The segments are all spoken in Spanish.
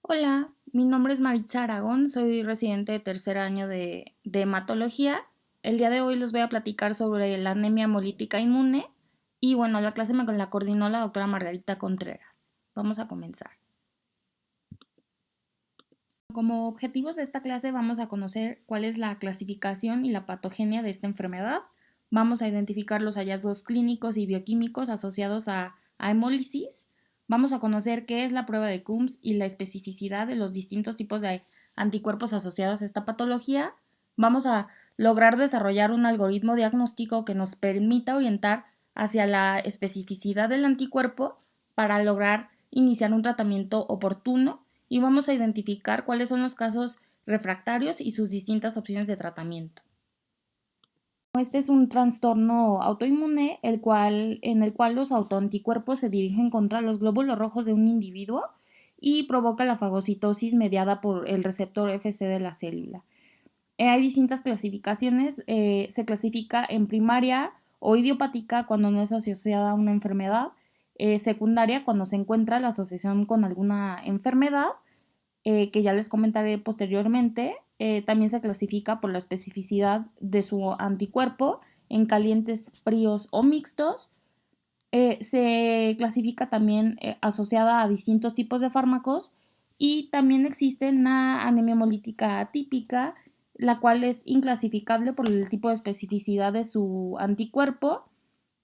Hola, mi nombre es Maritza Aragón, soy residente de tercer año de hematología. El día de hoy les voy a platicar sobre la anemia hemolítica inmune y bueno, la clase me la coordinó la doctora Margarita Contreras. Vamos a comenzar. Como objetivos de esta clase vamos a conocer cuál es la clasificación y la patogenia de esta enfermedad. Vamos a identificar los hallazgos clínicos y bioquímicos asociados a hemólisis. Vamos a conocer qué es la prueba de Coombs y la especificidad de los distintos tipos de anticuerpos asociados a esta patología. Vamos a lograr desarrollar un algoritmo diagnóstico que nos permita orientar hacia la especificidad del anticuerpo para lograr iniciar un tratamiento oportuno y vamos a identificar cuáles son los casos refractarios y sus distintas opciones de tratamiento. Este es un trastorno autoinmune en el cual los autoanticuerpos se dirigen contra los glóbulos rojos de un individuo y provoca la fagocitosis mediada por el receptor Fc de la célula. Hay distintas clasificaciones, se clasifica en primaria o idiopática cuando no es asociada a una enfermedad, secundaria cuando se encuentra la asociación con alguna enfermedad que ya les comentaré posteriormente. También se clasifica por la especificidad de su anticuerpo en calientes, fríos o mixtos. Se clasifica también asociada a distintos tipos de fármacos y también existe una anemia hemolítica atípica, la cual es inclasificable por el tipo de especificidad de su anticuerpo.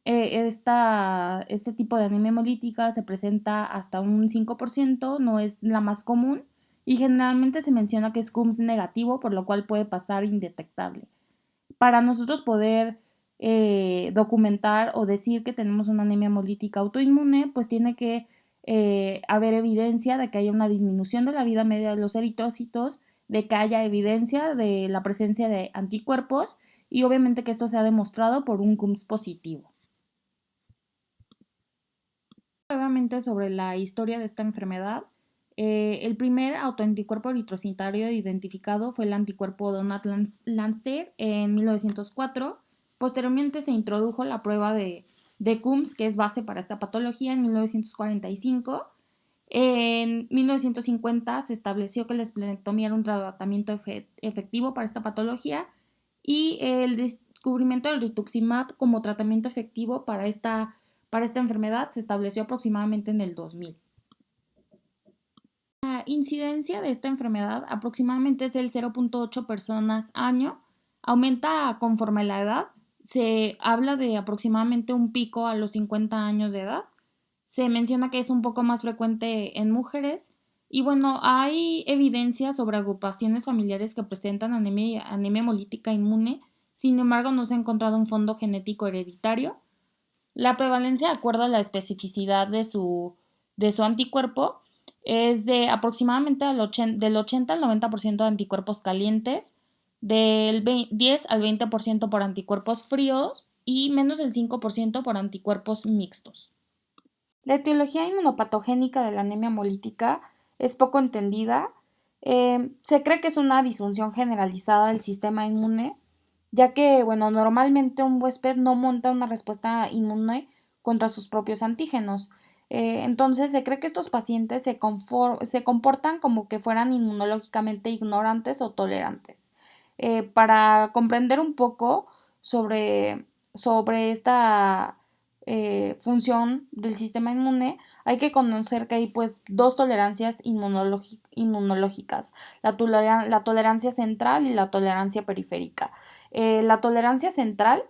Este tipo de anemia hemolítica se presenta hasta un 5%, no es la más común y generalmente se menciona que es Coombs negativo, por lo cual puede pasar indetectable. Para nosotros poder documentar o decir que tenemos una anemia hemolítica autoinmune, pues tiene que haber evidencia de que haya una disminución de la vida media de los eritrocitos, de que haya evidencia de la presencia de anticuerpos y obviamente que esto sea demostrado por un Coombs positivo. Nuevamente sobre la historia de esta enfermedad. El primer autoanticuerpo eritrocitario identificado fue el anticuerpo Donat-Landser en 1904. Posteriormente se introdujo la prueba de Coombs, que es base para esta patología, en 1945. En 1950 se estableció que la esplenectomía era un tratamiento efectivo para esta patología y el descubrimiento del rituximab como tratamiento efectivo para esta enfermedad se estableció aproximadamente en el 2000. La incidencia de esta enfermedad aproximadamente es el 0.8 personas año, aumenta conforme la edad, se habla de aproximadamente un pico a los 50 años de edad, se menciona que es un poco más frecuente en mujeres y bueno, hay evidencia sobre agrupaciones familiares que presentan anemia hemolítica inmune, sin embargo no se ha encontrado un fondo genético hereditario. La prevalencia, de acuerdo a la especificidad de su anticuerpo, es de aproximadamente del 80 al 90% de anticuerpos calientes, del 10 al 20% por anticuerpos fríos y menos del 5% por anticuerpos mixtos. La etiología inmunopatogénica de la anemia hemolítica es poco entendida. Se cree que es una disfunción generalizada del sistema inmune, ya que, bueno, normalmente un huésped no monta una respuesta inmune contra sus propios antígenos. Entonces se cree que estos pacientes se comportan como que fueran inmunológicamente ignorantes o tolerantes. Para comprender un poco sobre esta función del sistema inmune, hay que conocer que hay pues dos tolerancias inmunológicas, la tolerancia central y la tolerancia periférica. La tolerancia central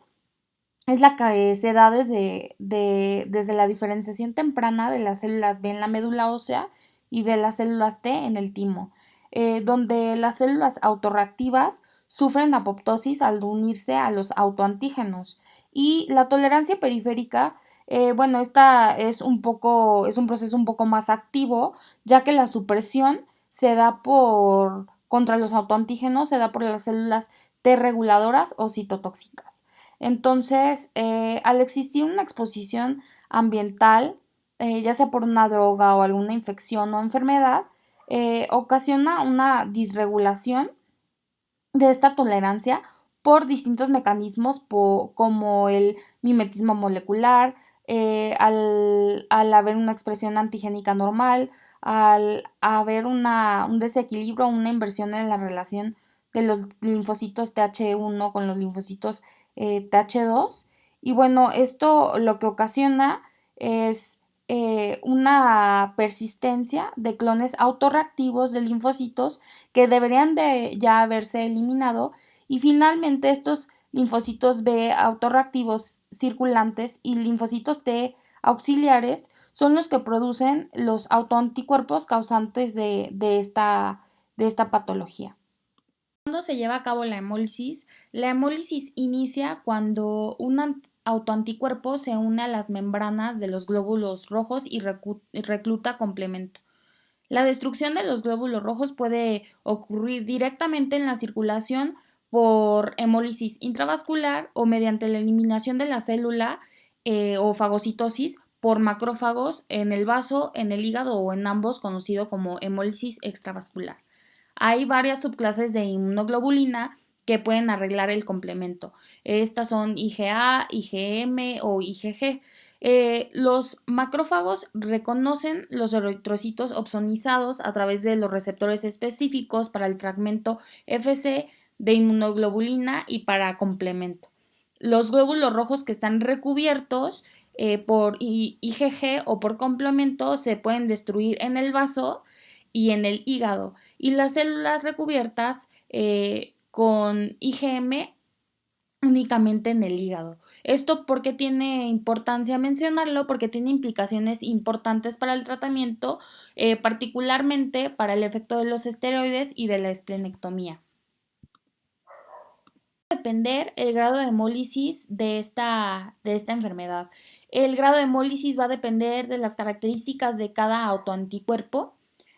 es la que se da desde la diferenciación temprana de las células B en la médula ósea y de las células T en el timo, donde las células autorreactivas sufren apoptosis al unirse a los autoantígenos. Y la tolerancia periférica, bueno, esta es un proceso un poco más activo, ya que la supresión se da contra los autoantígenos, se da por las células T reguladoras o citotóxicas. Entonces, al existir una exposición ambiental, ya sea por una droga o alguna infección o enfermedad, ocasiona una disregulación de esta tolerancia por distintos mecanismos como el mimetismo molecular, al haber una expresión antigénica normal, al haber un desequilibrio, una inversión en la relación de los linfocitos Th1 con los linfocitos Th2. Y bueno, esto lo que ocasiona es una persistencia de clones autorreactivos de linfocitos que deberían de ya haberse eliminado, y finalmente estos linfocitos B autorreactivos circulantes y linfocitos T auxiliares son los que producen los autoanticuerpos causantes de esta patología. ¿Cuándo se lleva a cabo la hemólisis? La hemólisis inicia cuando un autoanticuerpo se une a las membranas de los glóbulos rojos y recluta complemento. La destrucción de los glóbulos rojos puede ocurrir directamente en la circulación por hemólisis intravascular o mediante la eliminación de la célula o fagocitosis por macrófagos en el vaso, en el hígado o en ambos, conocido como hemólisis extravascular. Hay varias subclases de inmunoglobulina que pueden arreglar el complemento. Estas son IgA, IgM o IgG. Los macrófagos reconocen los eritrocitos opsonizados a través de los receptores específicos para el fragmento Fc de inmunoglobulina y para complemento. Los glóbulos rojos que están recubiertos por IgG o por complemento se pueden destruir en el vaso y en el hígado, y las células recubiertas con IgM únicamente en el hígado. Esto porque tiene importancia mencionarlo, porque tiene implicaciones importantes para el tratamiento, particularmente para el efecto de los esteroides y de la esplenectomía. Depender el grado de hemólisis de esta enfermedad. El grado de hemólisis va a depender de las características de cada autoanticuerpo.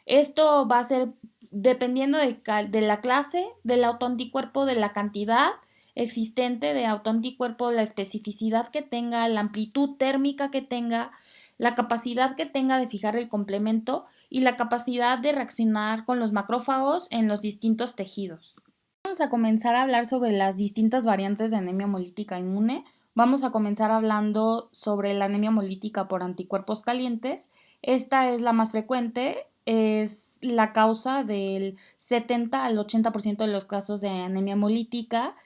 Esto va a ser dependiendo de la clase del autoanticuerpo, de la cantidad existente de autoanticuerpo, la especificidad que tenga, la amplitud térmica que tenga, la capacidad que tenga de fijar el complemento y la capacidad de reaccionar con los macrófagos en los distintos tejidos. Vamos a comenzar a hablar sobre las distintas variantes de anemia hemolítica inmune. Vamos a comenzar hablando sobre la anemia hemolítica por anticuerpos calientes. Esta es la más frecuente, es la causa del 70 al 80% de los casos de anemia hemolítica.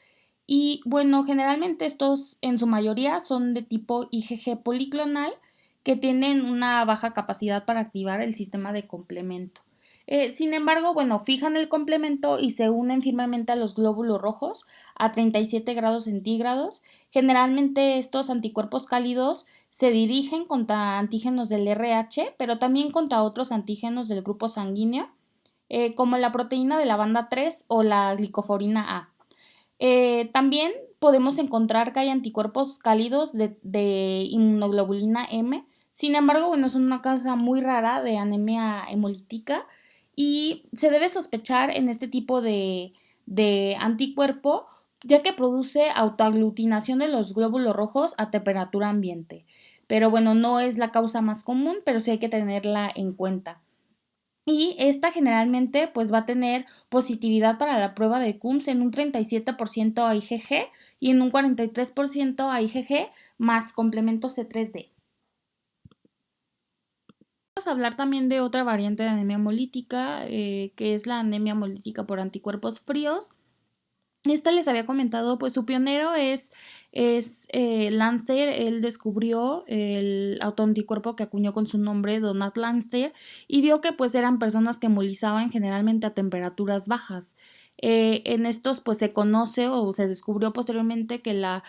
Y bueno, generalmente estos en su mayoría son de tipo IgG policlonal, que tienen una baja capacidad para activar el sistema de complemento. Sin embargo, bueno, fijan el complemento y se unen firmemente a los glóbulos rojos a 37 grados centígrados. Generalmente estos anticuerpos cálidos se dirigen contra antígenos del RH, pero también contra otros antígenos del grupo sanguíneo, como la proteína de la banda 3 o la glicoforina A. También podemos encontrar que hay anticuerpos cálidos de inmunoglobulina M. Sin embargo, bueno, son una causa muy rara de anemia hemolítica y se debe sospechar en este tipo de anticuerpo, ya que produce autoaglutinación de los glóbulos rojos a temperatura ambiente. Pero bueno, no es la causa más común, pero sí hay que tenerla en cuenta. Y esta generalmente pues va a tener positividad para la prueba de Coombs en un 37% a IgG y en un 43% a IgG más complemento C3D. Vamos a hablar también de otra variante de anemia hemolítica, que es la anemia hemolítica por anticuerpos fríos. Esta les había comentado, pues su pionero es Landsteiner. Él descubrió el autoanticuerpo que acuñó con su nombre, Donat Landsteiner, y vio que pues eran personas que hemolizaban generalmente a temperaturas bajas. En estos pues se conoce o se descubrió posteriormente que la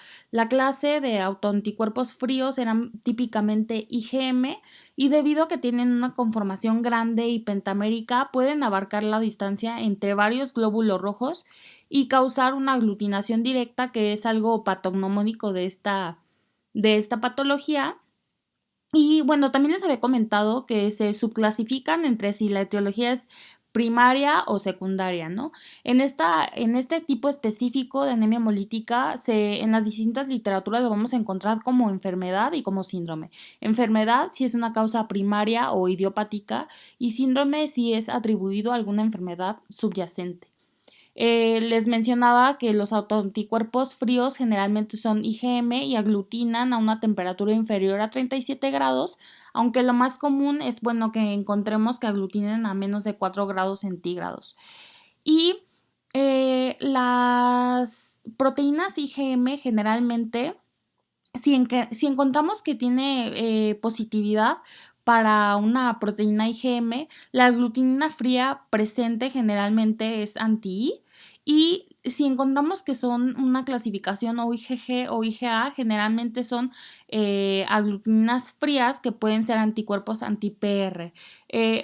clase de autoanticuerpos fríos eran típicamente IgM, y debido a que tienen una conformación grande y pentamérica pueden abarcar la distancia entre varios glóbulos rojos y causar una aglutinación directa, que es algo patognomónico de esta patología. Y bueno, también les había comentado que se subclasifican entre si la etiología es primaria o secundaria, ¿no? En este tipo específico de anemia hemolítica, en las distintas literaturas lo vamos a encontrar como enfermedad y como síndrome. Enfermedad si es una causa primaria o idiopática, y síndrome si es atribuido a alguna enfermedad subyacente. Les mencionaba que los autoanticuerpos fríos generalmente son IgM y aglutinan a una temperatura inferior a 37 grados, aunque lo más común es que encontremos que aglutinen a menos de 4 grados centígrados. Y las proteínas IgM generalmente, si encontramos que tiene positividad para una proteína IgM, la aglutinina fría presente generalmente es anti-I, y si encontramos que son una clasificación o IgG o IgA, generalmente son aglutininas frías que pueden ser anticuerpos anti-PR.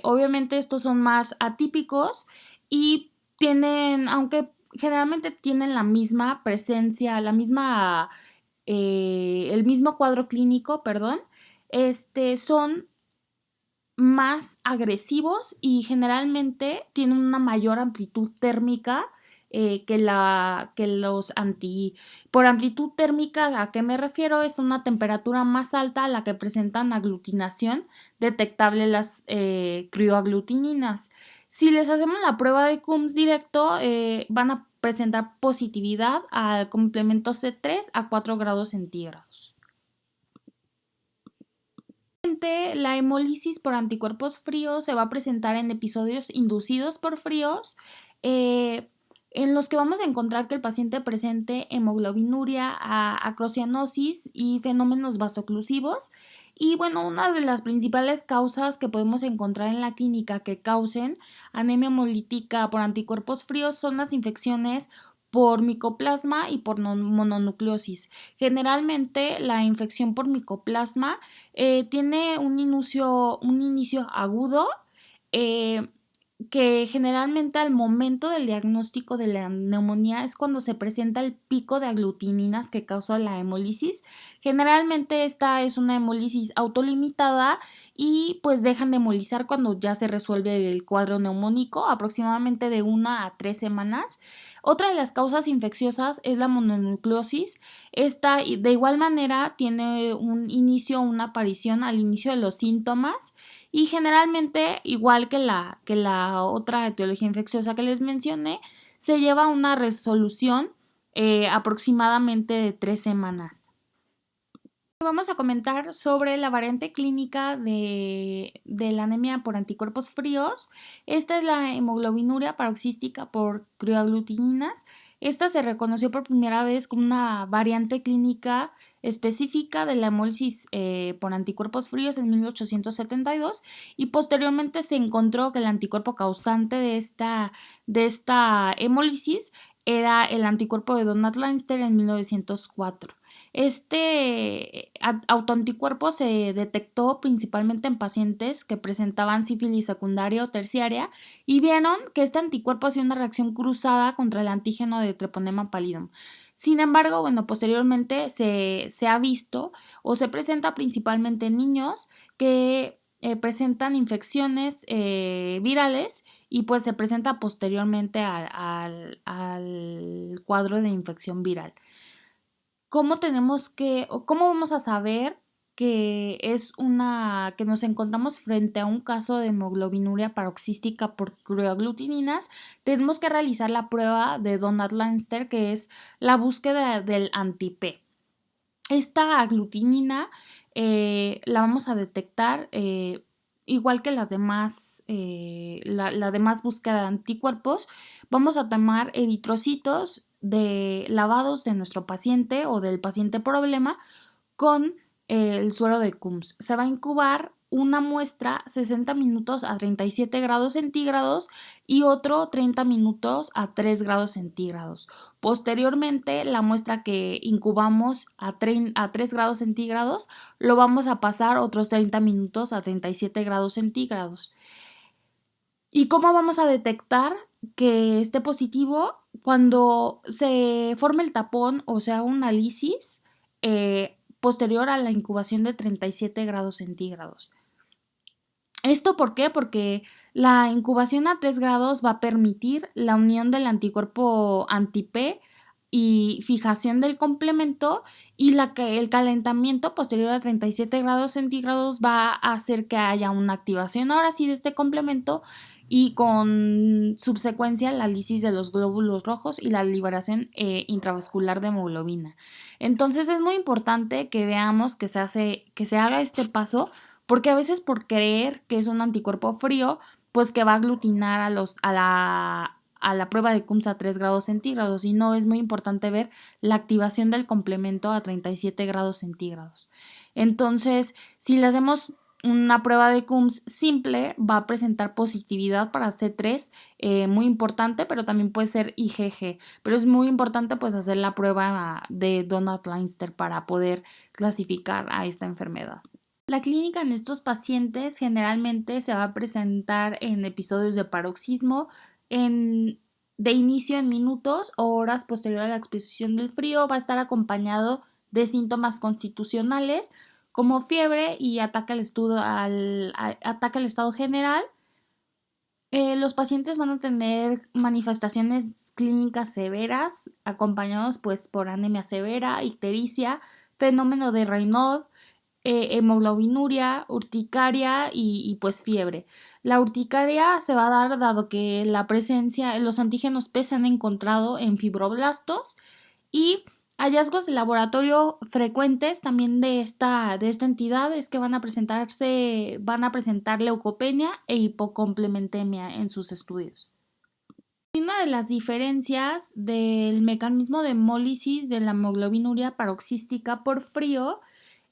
Obviamente estos son más atípicos y aunque generalmente tienen la misma presencia, el mismo cuadro clínico, son más agresivos y generalmente tienen una mayor amplitud térmica que los anti. Por amplitud térmica, ¿a qué me refiero? Es una temperatura más alta a la que presentan aglutinación detectable las crioaglutininas. Si les hacemos la prueba de Coombs directo, van a presentar positividad al complemento C3 a 4 grados centígrados. La hemólisis por anticuerpos fríos se va a presentar en episodios inducidos por fríos, en los que vamos a encontrar que el paciente presente hemoglobinuria, acrocianosis y fenómenos vasoclusivos. Y una de las principales causas que podemos encontrar en la clínica que causen anemia hemolítica por anticuerpos fríos son las infecciones por micoplasma y por mononucleosis. Generalmente la infección por micoplasma tiene un inicio agudo, que generalmente al momento del diagnóstico de la neumonía es cuando se presenta el pico de aglutininas que causa la hemólisis. Generalmente esta es una hemólisis autolimitada y pues dejan de hemolizar cuando ya se resuelve el cuadro neumónico, aproximadamente de 1 a 3 semanas. Otra de las causas infecciosas es la mononucleosis. Esta de igual manera tiene una aparición al inicio de los síntomas y generalmente, igual que la otra etiología infecciosa que les mencioné, se lleva a una resolución aproximadamente de 3 semanas. Vamos a comentar sobre la variante clínica de la anemia por anticuerpos fríos. Esta es la hemoglobinuria paroxística por crioaglutininas. Esta se reconoció por primera vez como una variante clínica específica de la hemólisis por anticuerpos fríos en 1872 y posteriormente se encontró que el anticuerpo causante de esta hemólisis era el anticuerpo de Donat-Leinster en 1904. Este autoanticuerpo se detectó principalmente en pacientes que presentaban sífilis secundaria o terciaria y vieron que este anticuerpo hacía una reacción cruzada contra el antígeno de Treponema pallidum. Sin embargo, posteriormente se ha visto o se presenta principalmente en niños que presentan infecciones virales y pues se presenta posteriormente al cuadro de infección viral. ¿Cómo vamos a saber que nos encontramos frente a un caso de hemoglobinuria paroxística por crioaglutininas? Tenemos que realizar la prueba de Donat-Leinster, que es la búsqueda del anti-P. Esta aglutinina la vamos a detectar igual que las demás, la demás búsqueda de anticuerpos. Vamos a tomar eritrocitos lavados de nuestro paciente o del paciente problema con el suero de Coombs. Se va a incubar una muestra 60 minutos a 37 grados centígrados y otro 30 minutos a 3 grados centígrados. Posteriormente, la muestra que incubamos a 3 grados centígrados lo vamos a pasar otros 30 minutos a 37 grados centígrados. ¿Y cómo vamos a detectar que esté positivo? Cuando se forme el tapón o sea una lisis posterior a la incubación de 37 grados centígrados. ¿Esto por qué? Porque la incubación a 3 grados va a permitir la unión del anticuerpo anti-P y fijación del complemento, y el calentamiento posterior a 37 grados centígrados va a hacer que haya una activación ahora sí de este complemento y con subsecuencia la lisis de los glóbulos rojos y la liberación intravascular de hemoglobina. Entonces es muy importante que veamos que se haga este paso, porque a veces por creer que es un anticuerpo frío, pues que va a aglutinar a la prueba de CUMS a 3 grados centígrados, y no, es muy importante ver la activación del complemento a 37 grados centígrados. Entonces, si le hacemos una prueba de CUMS simple, va a presentar positividad para C3, muy importante, pero también puede ser IgG, pero es muy importante pues hacer la prueba de Donat-Leinster para poder clasificar a esta enfermedad. La clínica en estos pacientes generalmente se va a presentar en episodios de paroxismo, de inicio en minutos o horas posterior a la exposición del frío. Va a estar acompañado de síntomas constitucionales como fiebre y ataque al estado general. Los pacientes van a tener manifestaciones clínicas severas acompañados pues por anemia severa, ictericia, fenómeno de Raynaud, hemoglobinuria, urticaria y pues fiebre. La urticaria se va a dar dado que los antígenos P se han encontrado en fibroblastos, y hallazgos de laboratorio frecuentes también de esta entidad es que van a presentar leucopenia e hipocomplementemia en sus estudios. Una de las diferencias del mecanismo de hemólisis de la hemoglobinuria paroxística por frío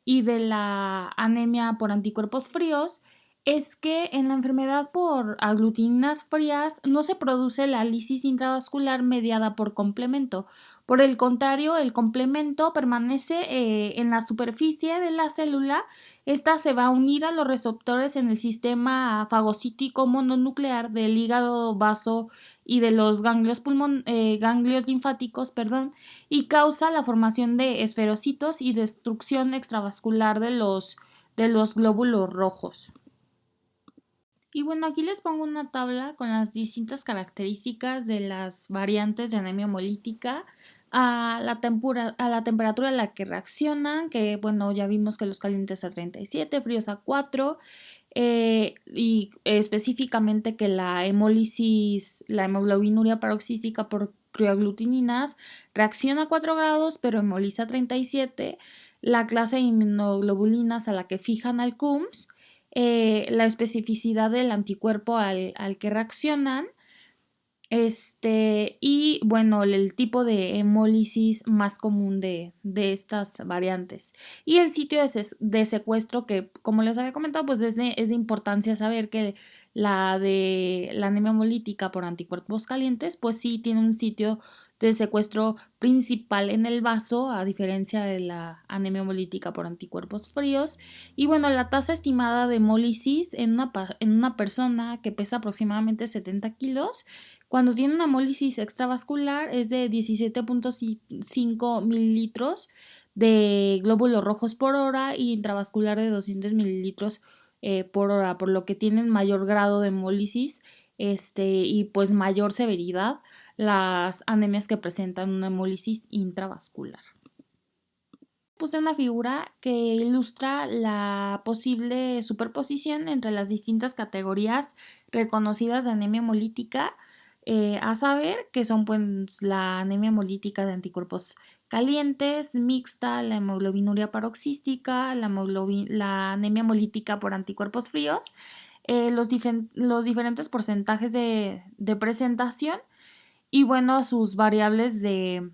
y de la anemia por anticuerpos fríos es que en la enfermedad por aglutininas frías no se produce la lisis intravascular mediada por complemento. Por el contrario, el complemento permanece en la superficie de la célula. Esta se va a unir a los receptores en el sistema fagocítico mononuclear del hígado, vaso y de los ganglios linfáticos, y causa la formación de esferocitos y destrucción extravascular de los glóbulos rojos. Y bueno, aquí les pongo una tabla con las distintas características de las variantes de anemia hemolítica a la temperatura a la que reaccionan, que bueno, ya vimos que los calientes a 37, fríos a 4, y específicamente que la hemoglobinuria paroxística por crioaglutininas reacciona a 4 grados, pero hemoliza a 37, la clase de inmunoglobulinas a la que fijan al CUMS, la especificidad del anticuerpo al que reaccionan, y bueno, el tipo de hemólisis más común de estas variantes. Y el sitio de secuestro, que como les había comentado, pues es de importancia saber que la de la anemia hemolítica por anticuerpos calientes, pues sí tiene un sitio de secuestro principal en el vaso, a diferencia de la anemia hemolítica por anticuerpos fríos. Y bueno, la tasa estimada de hemólisis en una persona que pesa aproximadamente 70 kilos, cuando tiene una hemólisis extravascular, es de 17.5 mililitros de glóbulos rojos por hora y intravascular de 200 mililitros por hora, por lo que tienen mayor grado de hemólisis y pues mayor severidad las anemias que presentan una hemólisis intravascular. Puse una figura que ilustra la posible superposición entre las distintas categorías reconocidas de anemia hemolítica, a saber que son pues la anemia hemolítica de anticuerpos calientes, mixta, la hemoglobinuria paroxística, la anemia hemolítica por anticuerpos fríos, los diferentes porcentajes de presentación y bueno, sus variables de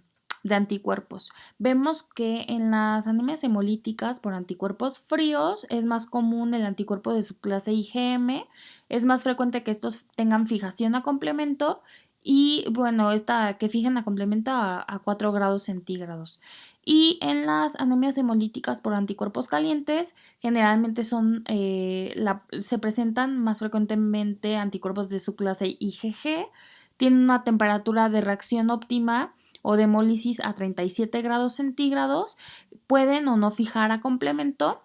anticuerpos. Vemos que en las anemias hemolíticas por anticuerpos fríos es más común el anticuerpo de subclase IgM, es más frecuente que estos tengan fijación a complemento y bueno, que fijen a complemento a 4 grados centígrados. Y en las anemias hemolíticas por anticuerpos calientes generalmente se presentan más frecuentemente anticuerpos de subclase IgG, tienen una temperatura de reacción óptima o de hemólisis a 37 grados centígrados, pueden o no fijar a complemento.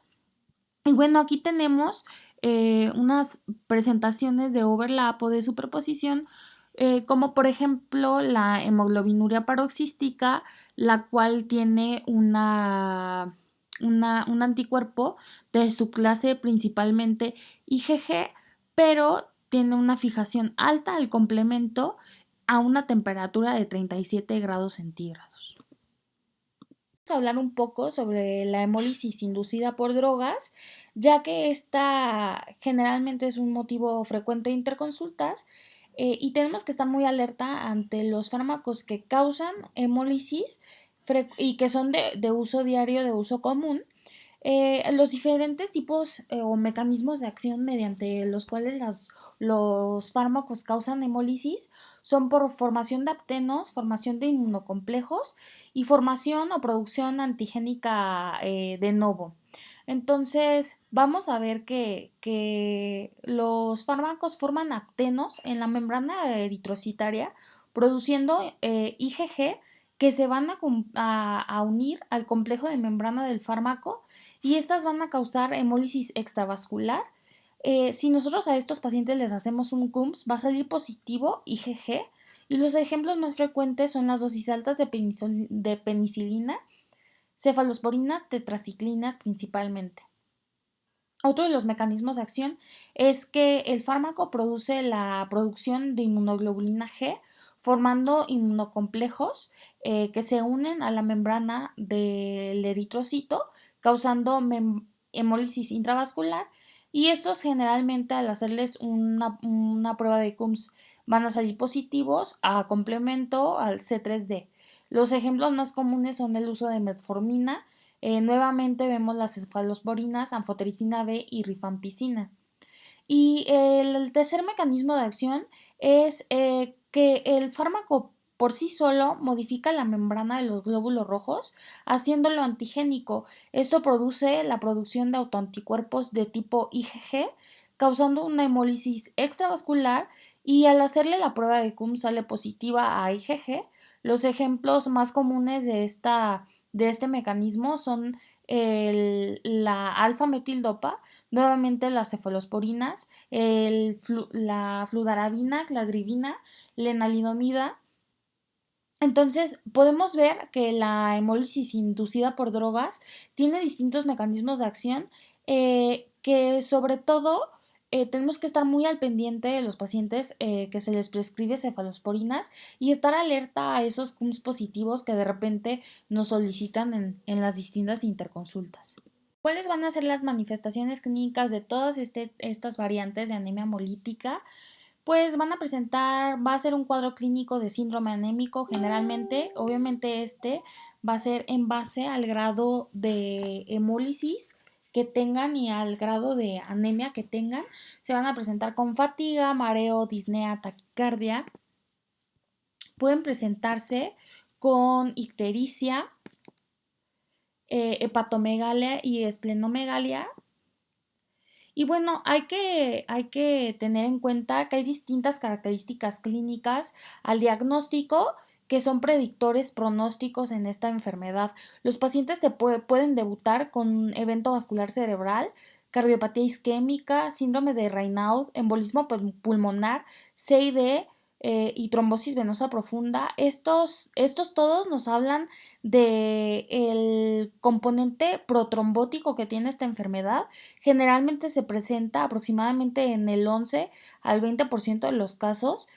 Y bueno, aquí tenemos unas presentaciones de overlap o de superposición, como por ejemplo la hemoglobinuria paroxística, la cual tiene un anticuerpo de su clase principalmente IgG, pero tiene una fijación alta al complemento a una temperatura de 37 grados centígrados. Vamos a hablar un poco sobre la hemólisis inducida por drogas, ya que esta generalmente es un motivo frecuente de interconsultas y tenemos que estar muy alerta ante los fármacos que causan hemólisis y que son de uso diario, de uso común. Los diferentes tipos o mecanismos de acción mediante los cuales los fármacos causan hemólisis son por formación de aptenos, formación de inmunocomplejos y formación o producción antigénica de novo. Entonces, vamos a ver que los fármacos forman aptenos en la membrana eritrocitaria, produciendo IgG que se van a unir al complejo de membrana del fármaco y estas van a causar hemólisis extravascular. Si nosotros a estos pacientes les hacemos un CUMS, va a salir positivo IgG y los ejemplos más frecuentes son las dosis altas de penicilina, cefalosporinas, tetraciclinas principalmente. Otro de los mecanismos de acción es que el fármaco produce la producción de inmunoglobulina G, formando inmunocomplejos que se unen a la membrana del eritrocito, causando hemólisis intravascular. Y estos generalmente al hacerles una prueba de CUMS van a salir positivos a complemento al C3D. Los ejemplos más comunes son el uso de metformina. Nuevamente vemos las cefalosporinas, anfotericina B y rifampicina. Y el tercer mecanismo de acción es que el fármaco por sí solo modifica la membrana de los glóbulos rojos, haciéndolo antigénico. Esto produce la producción de autoanticuerpos de tipo IgG, causando una hemólisis extravascular y al hacerle la prueba de CUMS sale positiva a IgG. Los ejemplos más comunes de este mecanismo son la alfa-metildopa, nuevamente las cefalosporinas, la fludarabina, cladribina, lenalidomida. Entonces, podemos ver que la hemólisis inducida por drogas tiene distintos mecanismos de acción que sobre todo tenemos que estar muy al pendiente de los pacientes que se les prescribe cefalosporinas y estar alerta a esos CUMS positivos que de repente nos solicitan en las distintas interconsultas. ¿Cuáles van a ser las manifestaciones clínicas de todas estas variantes de anemia hemolítica? Pues van a va a ser un cuadro clínico de síndrome anémico generalmente, obviamente va a ser en base al grado de hemólisis que tengan y al grado de anemia que tengan. Se van a presentar con fatiga, mareo, disnea, taquicardia. Pueden presentarse con ictericia, hepatomegalia y esplenomegalia. Y bueno, hay que tener en cuenta que hay distintas características clínicas al diagnóstico que son predictores pronósticos en esta enfermedad. Los pacientes pueden debutar con un evento vascular cerebral, cardiopatía isquémica, síndrome de Raynaud, embolismo pulmonar, CID y trombosis venosa profunda. Estos todos nos hablan del componente protrombótico que tiene esta enfermedad. Generalmente se presenta aproximadamente en el 11 al 20% de los casos.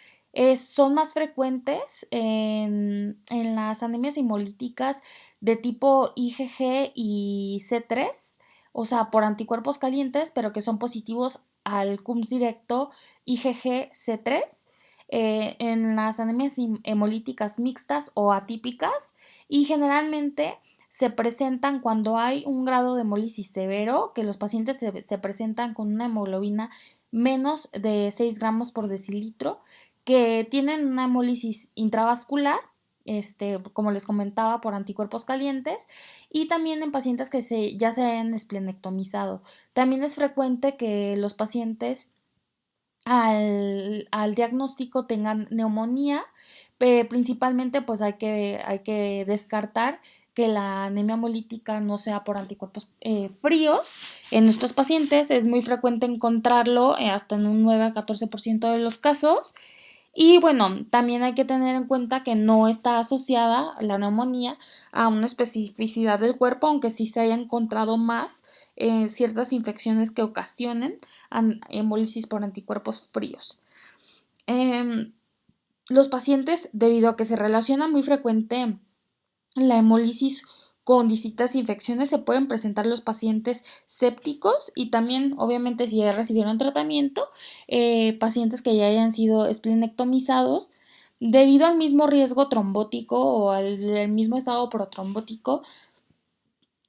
Son más frecuentes en las anemias hemolíticas de tipo IgG y C3, o sea, por anticuerpos calientes, pero que son positivos al CUMS directo IgG-C3, en las anemias hemolíticas mixtas o atípicas y generalmente se presentan cuando hay un grado de hemólisis severo, que los pacientes se presentan con una hemoglobina menos de 6 gramos por decilitro, que tienen una hemólisis intravascular, como les comentaba, por anticuerpos calientes, y también en pacientes que ya se hayan esplenectomizado. También es frecuente que los pacientes al diagnóstico tengan neumonía, principalmente pues hay que descartar que la anemia hemolítica no sea por anticuerpos fríos. En nuestros pacientes es muy frecuente encontrarlo hasta en un 9 a 14% de los casos. Y bueno, también hay que tener en cuenta que no está asociada la neumonía a una especificidad del cuerpo, aunque sí se haya encontrado más ciertas infecciones que ocasionen hemólisis por anticuerpos fríos. Los pacientes, debido a que se relaciona muy frecuente la hemólisis con distintas infecciones, se pueden presentar los pacientes sépticos y también, obviamente, si ya recibieron tratamiento, pacientes que ya hayan sido esplenectomizados. Debido al mismo riesgo trombótico o al mismo estado protrombótico,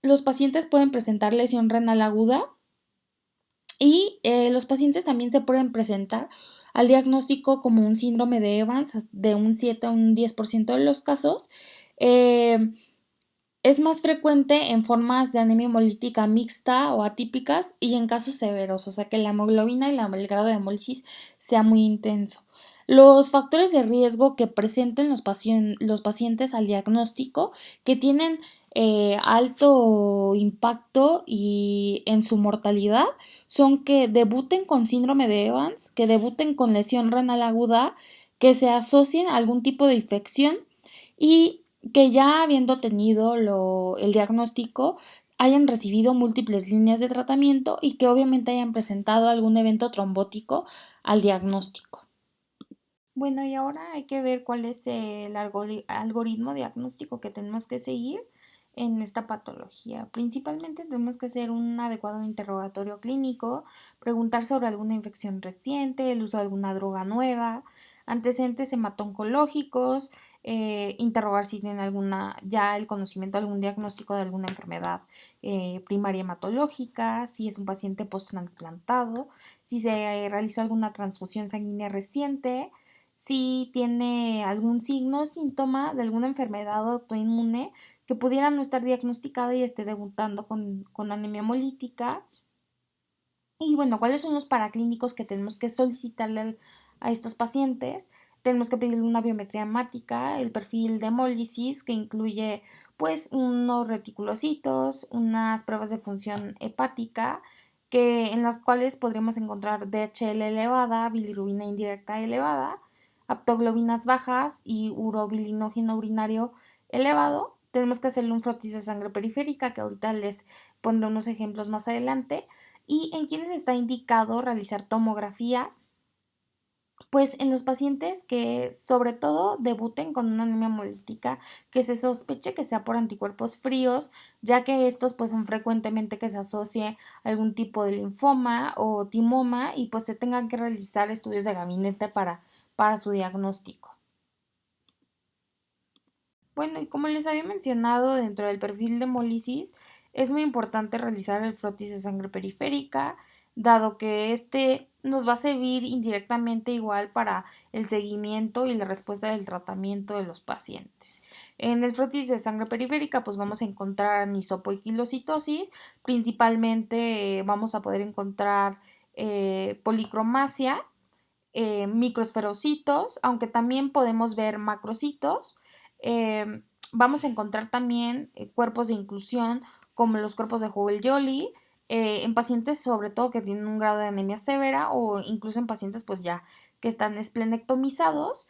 los pacientes pueden presentar lesión renal aguda y los pacientes también se pueden presentar al diagnóstico como un síndrome de Evans de un 7 a un 10% de los casos. Es más frecuente en formas de anemia hemolítica mixta o atípicas y en casos severos, o sea que la hemoglobina y el grado de hemólisis sea muy intenso. Los factores de riesgo que presenten los pacientes al diagnóstico que tienen alto impacto y en su mortalidad son que debuten con síndrome de Evans, que debuten con lesión renal aguda, que se asocien a algún tipo de infección y que ya habiendo tenido el diagnóstico hayan recibido múltiples líneas de tratamiento y que obviamente hayan presentado algún evento trombótico al diagnóstico. Bueno, y ahora hay que ver cuál es el algoritmo diagnóstico que tenemos que seguir en esta patología. Principalmente tenemos que hacer un adecuado interrogatorio clínico, preguntar sobre alguna infección reciente, el uso de alguna droga nueva, antecedentes hemato-oncológicos, interrogar si tienen ya el conocimiento de algún diagnóstico de alguna enfermedad primaria hematológica, si es un paciente post-transplantado, si se realizó alguna transfusión sanguínea reciente, si tiene algún signo o síntoma de alguna enfermedad autoinmune que pudiera no estar diagnosticada y esté debutando con anemia hemolítica. Y bueno, ¿cuáles son los paraclínicos que tenemos que solicitarle a estos pacientes? Tenemos que pedirle una biometría hemática, el perfil de hemólisis, que incluye pues unos reticulocitos, unas pruebas de función hepática, en las cuales podremos encontrar DHL elevada, bilirrubina indirecta elevada, aptoglobinas bajas y urobilinógeno urinario elevado. Tenemos que hacerle un frotis de sangre periférica, que ahorita les pondré unos ejemplos más adelante. Y en quienes está indicado realizar tomografía, pues en los pacientes que sobre todo debuten con una anemia hemolítica que se sospeche que sea por anticuerpos fríos, ya que estos pues son frecuentemente que se asocie a algún tipo de linfoma o timoma y pues se tengan que realizar estudios de gabinete para su diagnóstico. Bueno, y como les había mencionado, dentro del perfil de hemólisis es muy importante realizar el frotis de sangre periférica, dado que este nos va a servir indirectamente igual para el seguimiento y la respuesta del tratamiento de los pacientes. En el frotis de sangre periférica pues vamos a encontrar anisopoiquilocitosis, principalmente vamos a poder encontrar policromasia, microesferocitos, aunque también podemos ver macrocitos. Vamos a encontrar también cuerpos de inclusión como los cuerpos de Howell-Jolly en pacientes sobre todo que tienen un grado de anemia severa o incluso en pacientes pues ya que están esplenectomizados,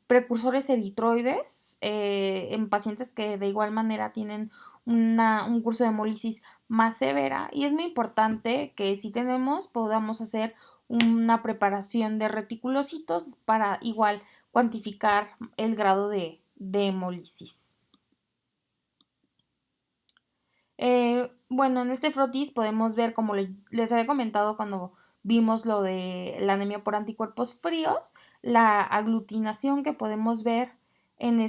precursores eritroides en pacientes que de igual manera tienen un curso de hemólisis más severa y es muy importante que si tenemos podamos hacer una preparación de reticulocitos para igual cuantificar el grado de hemólisis. Bueno, en este frotis podemos ver, como les había comentado cuando vimos lo de la anemia por anticuerpos fríos, la aglutinación que podemos ver en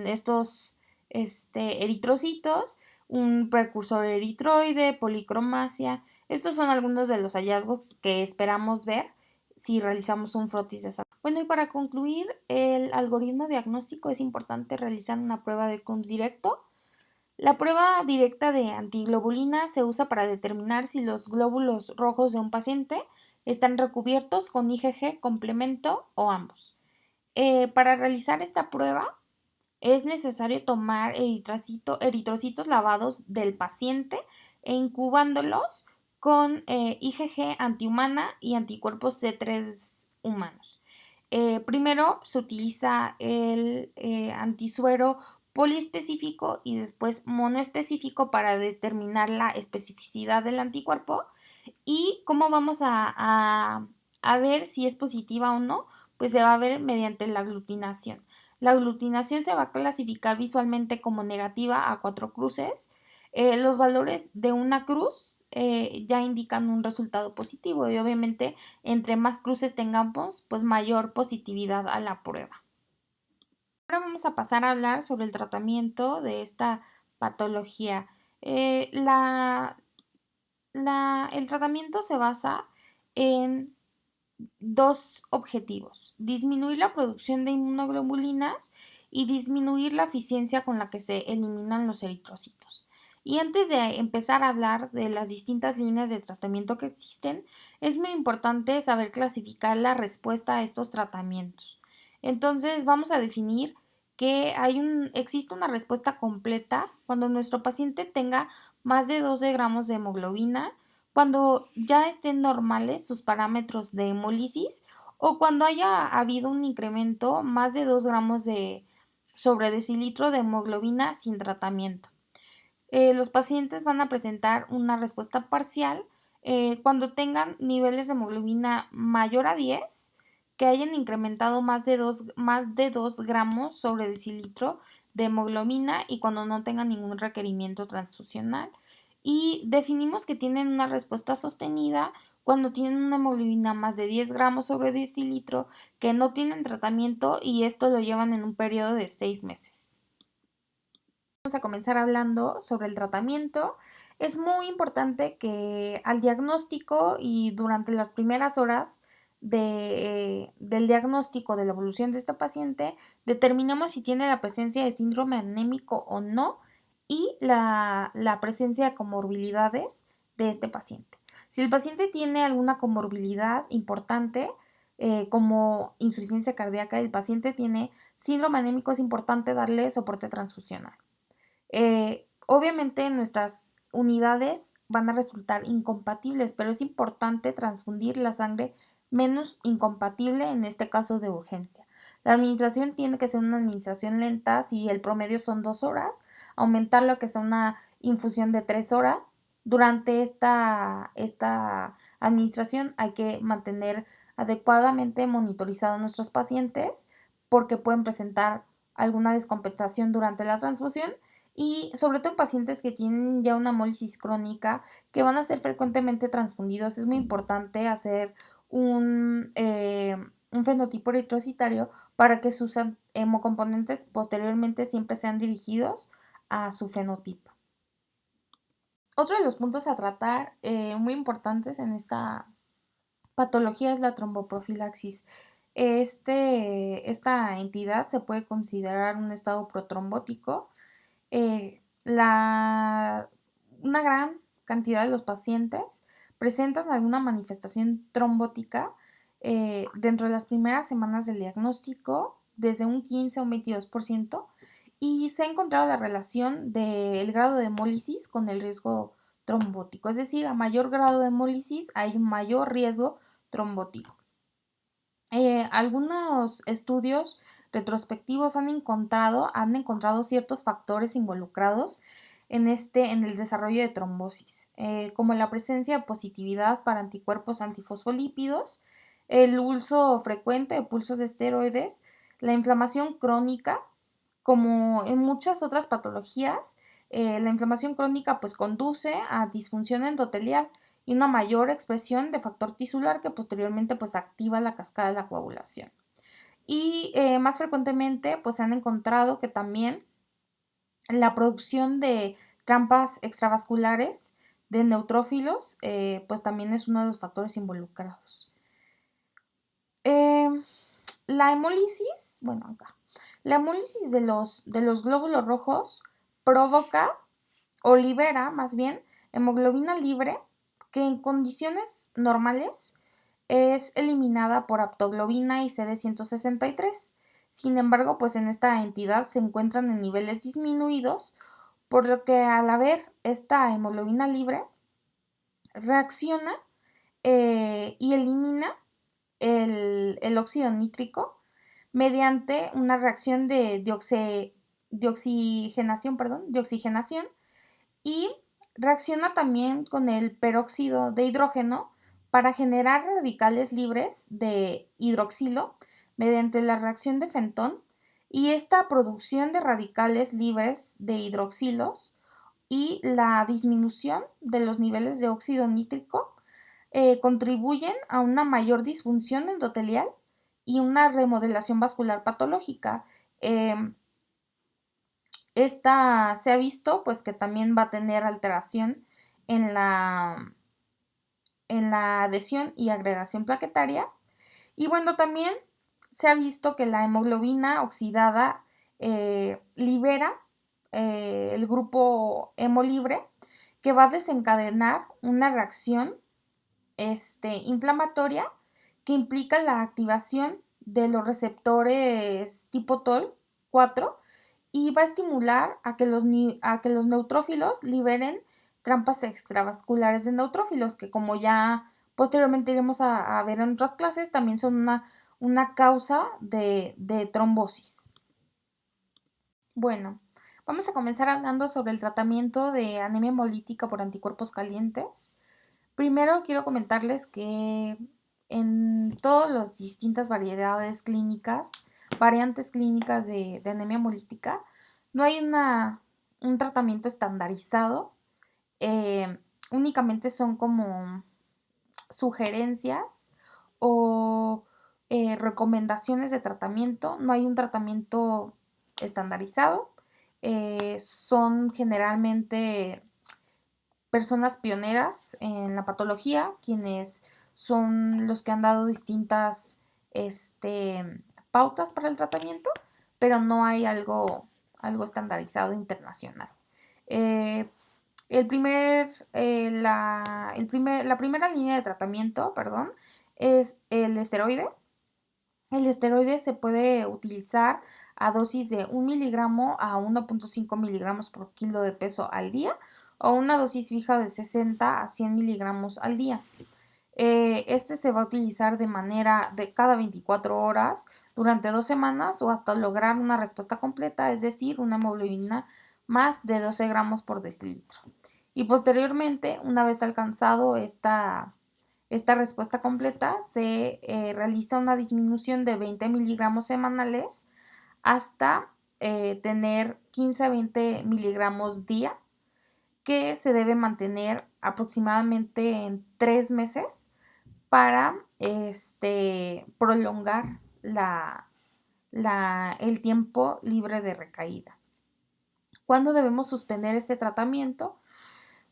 estos eritrocitos, un precursor eritroide, policromasia. Estos son algunos de los hallazgos que esperamos ver si realizamos un frotis de sangre. Bueno, y para concluir, el algoritmo diagnóstico es importante realizar una prueba de Coombs directo. La prueba directa de antiglobulina se usa para determinar si los glóbulos rojos de un paciente están recubiertos con IgG complemento o ambos. Para realizar esta prueba es necesario tomar eritrocitos lavados del paciente e incubándolos con IgG antihumana y anticuerpos humanos. Primero se utiliza el antisuero poliespecífico y después monoespecífico para determinar la especificidad del anticuerpo. ¿Y cómo vamos a ver si es positiva o no? Pues se va a ver mediante la aglutinación. La aglutinación se va a clasificar visualmente como negativa a 4 cruces. Los valores de una cruz ya indican un resultado positivo y obviamente entre más cruces tengamos, pues mayor positividad a la prueba. Ahora vamos a pasar a hablar sobre el tratamiento de esta patología. El tratamiento se basa en dos objetivos: disminuir la producción de inmunoglobulinas y disminuir la eficiencia con la que se eliminan los eritrocitos. Y antes de empezar a hablar de las distintas líneas de tratamiento que existen, es muy importante saber clasificar la respuesta a estos tratamientos. Entonces vamos a definir que existe una respuesta completa cuando nuestro paciente tenga más de 12 gramos de hemoglobina, cuando ya estén normales sus parámetros de hemólisis o cuando haya habido un incremento más de 2 gramos sobre decilitro de hemoglobina sin tratamiento. Los pacientes van a presentar una respuesta parcial cuando tengan niveles de hemoglobina mayor a 10, que hayan incrementado más de 2 gramos sobre decilitro de hemoglobina y cuando no tengan ningún requerimiento transfusional. Y definimos que tienen una respuesta sostenida cuando tienen una hemoglobina más de 10 gramos sobre decilitro, que no tienen tratamiento y esto lo llevan en un periodo de 6 meses. Vamos a comenzar hablando sobre el tratamiento. Es muy importante que al diagnóstico y durante las primeras horas del diagnóstico de la evolución de este paciente determinemos si tiene la presencia de síndrome anémico o no y la presencia de comorbilidades de este paciente. Si el paciente tiene alguna comorbilidad importante, como insuficiencia cardíaca, el paciente tiene síndrome anémico, es importante darle soporte transfusional. Obviamente nuestras unidades van a resultar incompatibles, pero es importante transfundir la sangre menos incompatible, en este caso de urgencia. La administración tiene que ser una administración lenta, si el promedio son 2 horas, aumentarlo a que sea una infusión de 3 horas. Durante esta administración hay que mantener adecuadamente monitorizados a nuestros pacientes porque pueden presentar alguna descompensación durante la transfusión y sobre todo en pacientes que tienen ya una hemólisis crónica, que van a ser frecuentemente transfundidos. Es muy importante hacer un fenotipo eritrocitario para que sus hemocomponentes posteriormente siempre sean dirigidos a su fenotipo. Otro de los puntos a tratar muy importantes en esta patología es la tromboprofilaxis. Esta entidad se puede considerar un estado protrombótico. Una gran cantidad de los pacientes presentan alguna manifestación trombótica dentro de las primeras semanas del diagnóstico, desde un 15 a un 22%, y se ha encontrado la relación del grado de hemólisis con el riesgo trombótico, es decir, a mayor grado de hemólisis hay un mayor riesgo trombótico. Algunos estudios retrospectivos han encontrado ciertos factores involucrados en el desarrollo de trombosis, como la presencia de positividad para anticuerpos antifosfolípidos, el uso frecuente de pulsos de esteroides, la inflamación crónica, como en muchas otras patologías. La inflamación crónica pues conduce a disfunción endotelial y una mayor expresión de factor tisular que posteriormente pues activa la cascada de la coagulación. Y más frecuentemente pues se han encontrado que también la producción de trampas extravasculares de neutrófilos pues también es uno de los factores involucrados. La hemólisis, la hemólisis de los glóbulos rojos provoca o libera más bien hemoglobina libre, que en condiciones normales es eliminada por aptoglobina y CD163. Sin embargo, pues en esta entidad se encuentran en niveles disminuidos, por lo que al haber esta hemoglobina libre, reacciona y elimina el óxido nítrico mediante una reacción de deoxigenación y reacciona también con el peróxido de hidrógeno para generar radicales libres de hidroxilo mediante la reacción de Fenton, y esta producción de radicales libres de hidroxilos y la disminución de los niveles de óxido nítrico contribuyen a una mayor disfunción endotelial y una remodelación vascular patológica. Esta se ha visto pues que también va a tener alteración en la, en la adhesión y agregación plaquetaria. Y bueno, también se ha visto que la hemoglobina oxidada libera el grupo hemolibre, que va a desencadenar una reacción inflamatoria que implica la activación de los receptores tipo TOL4 y va a estimular a que los neutrófilos liberen trampas extravasculares de neutrófilos, que como ya posteriormente iremos a ver en otras clases, también son una causa de trombosis. Bueno, vamos a comenzar hablando sobre el tratamiento de anemia hemolítica por anticuerpos calientes. Primero quiero comentarles que en todas las distintas variantes clínicas de anemia hemolítica, no hay un tratamiento estandarizado, únicamente son como sugerencias o recomendaciones de tratamiento, no hay un tratamiento estandarizado, son generalmente personas pioneras en la patología, quienes son los que han dado distintas pautas para el tratamiento, pero no hay algo estandarizado internacional. La primera línea de tratamiento, es el esteroide. El esteroide se puede utilizar a dosis de 1 miligramo a 1.5 miligramos por kilo de peso al día, o una dosis fija de 60 a 100 miligramos al día. Este se va a utilizar de manera de cada 24 horas durante 2 semanas o hasta lograr una respuesta completa, es decir, una hemoglobina más de 12 gramos por decilitro. Y posteriormente, una vez alcanzado esta respuesta completa, se realiza una disminución de 20 miligramos semanales hasta tener 15 a 20 miligramos día, que se debe mantener aproximadamente en 3 meses para prolongar el tiempo libre de recaída. ¿Cuándo debemos suspender este tratamiento?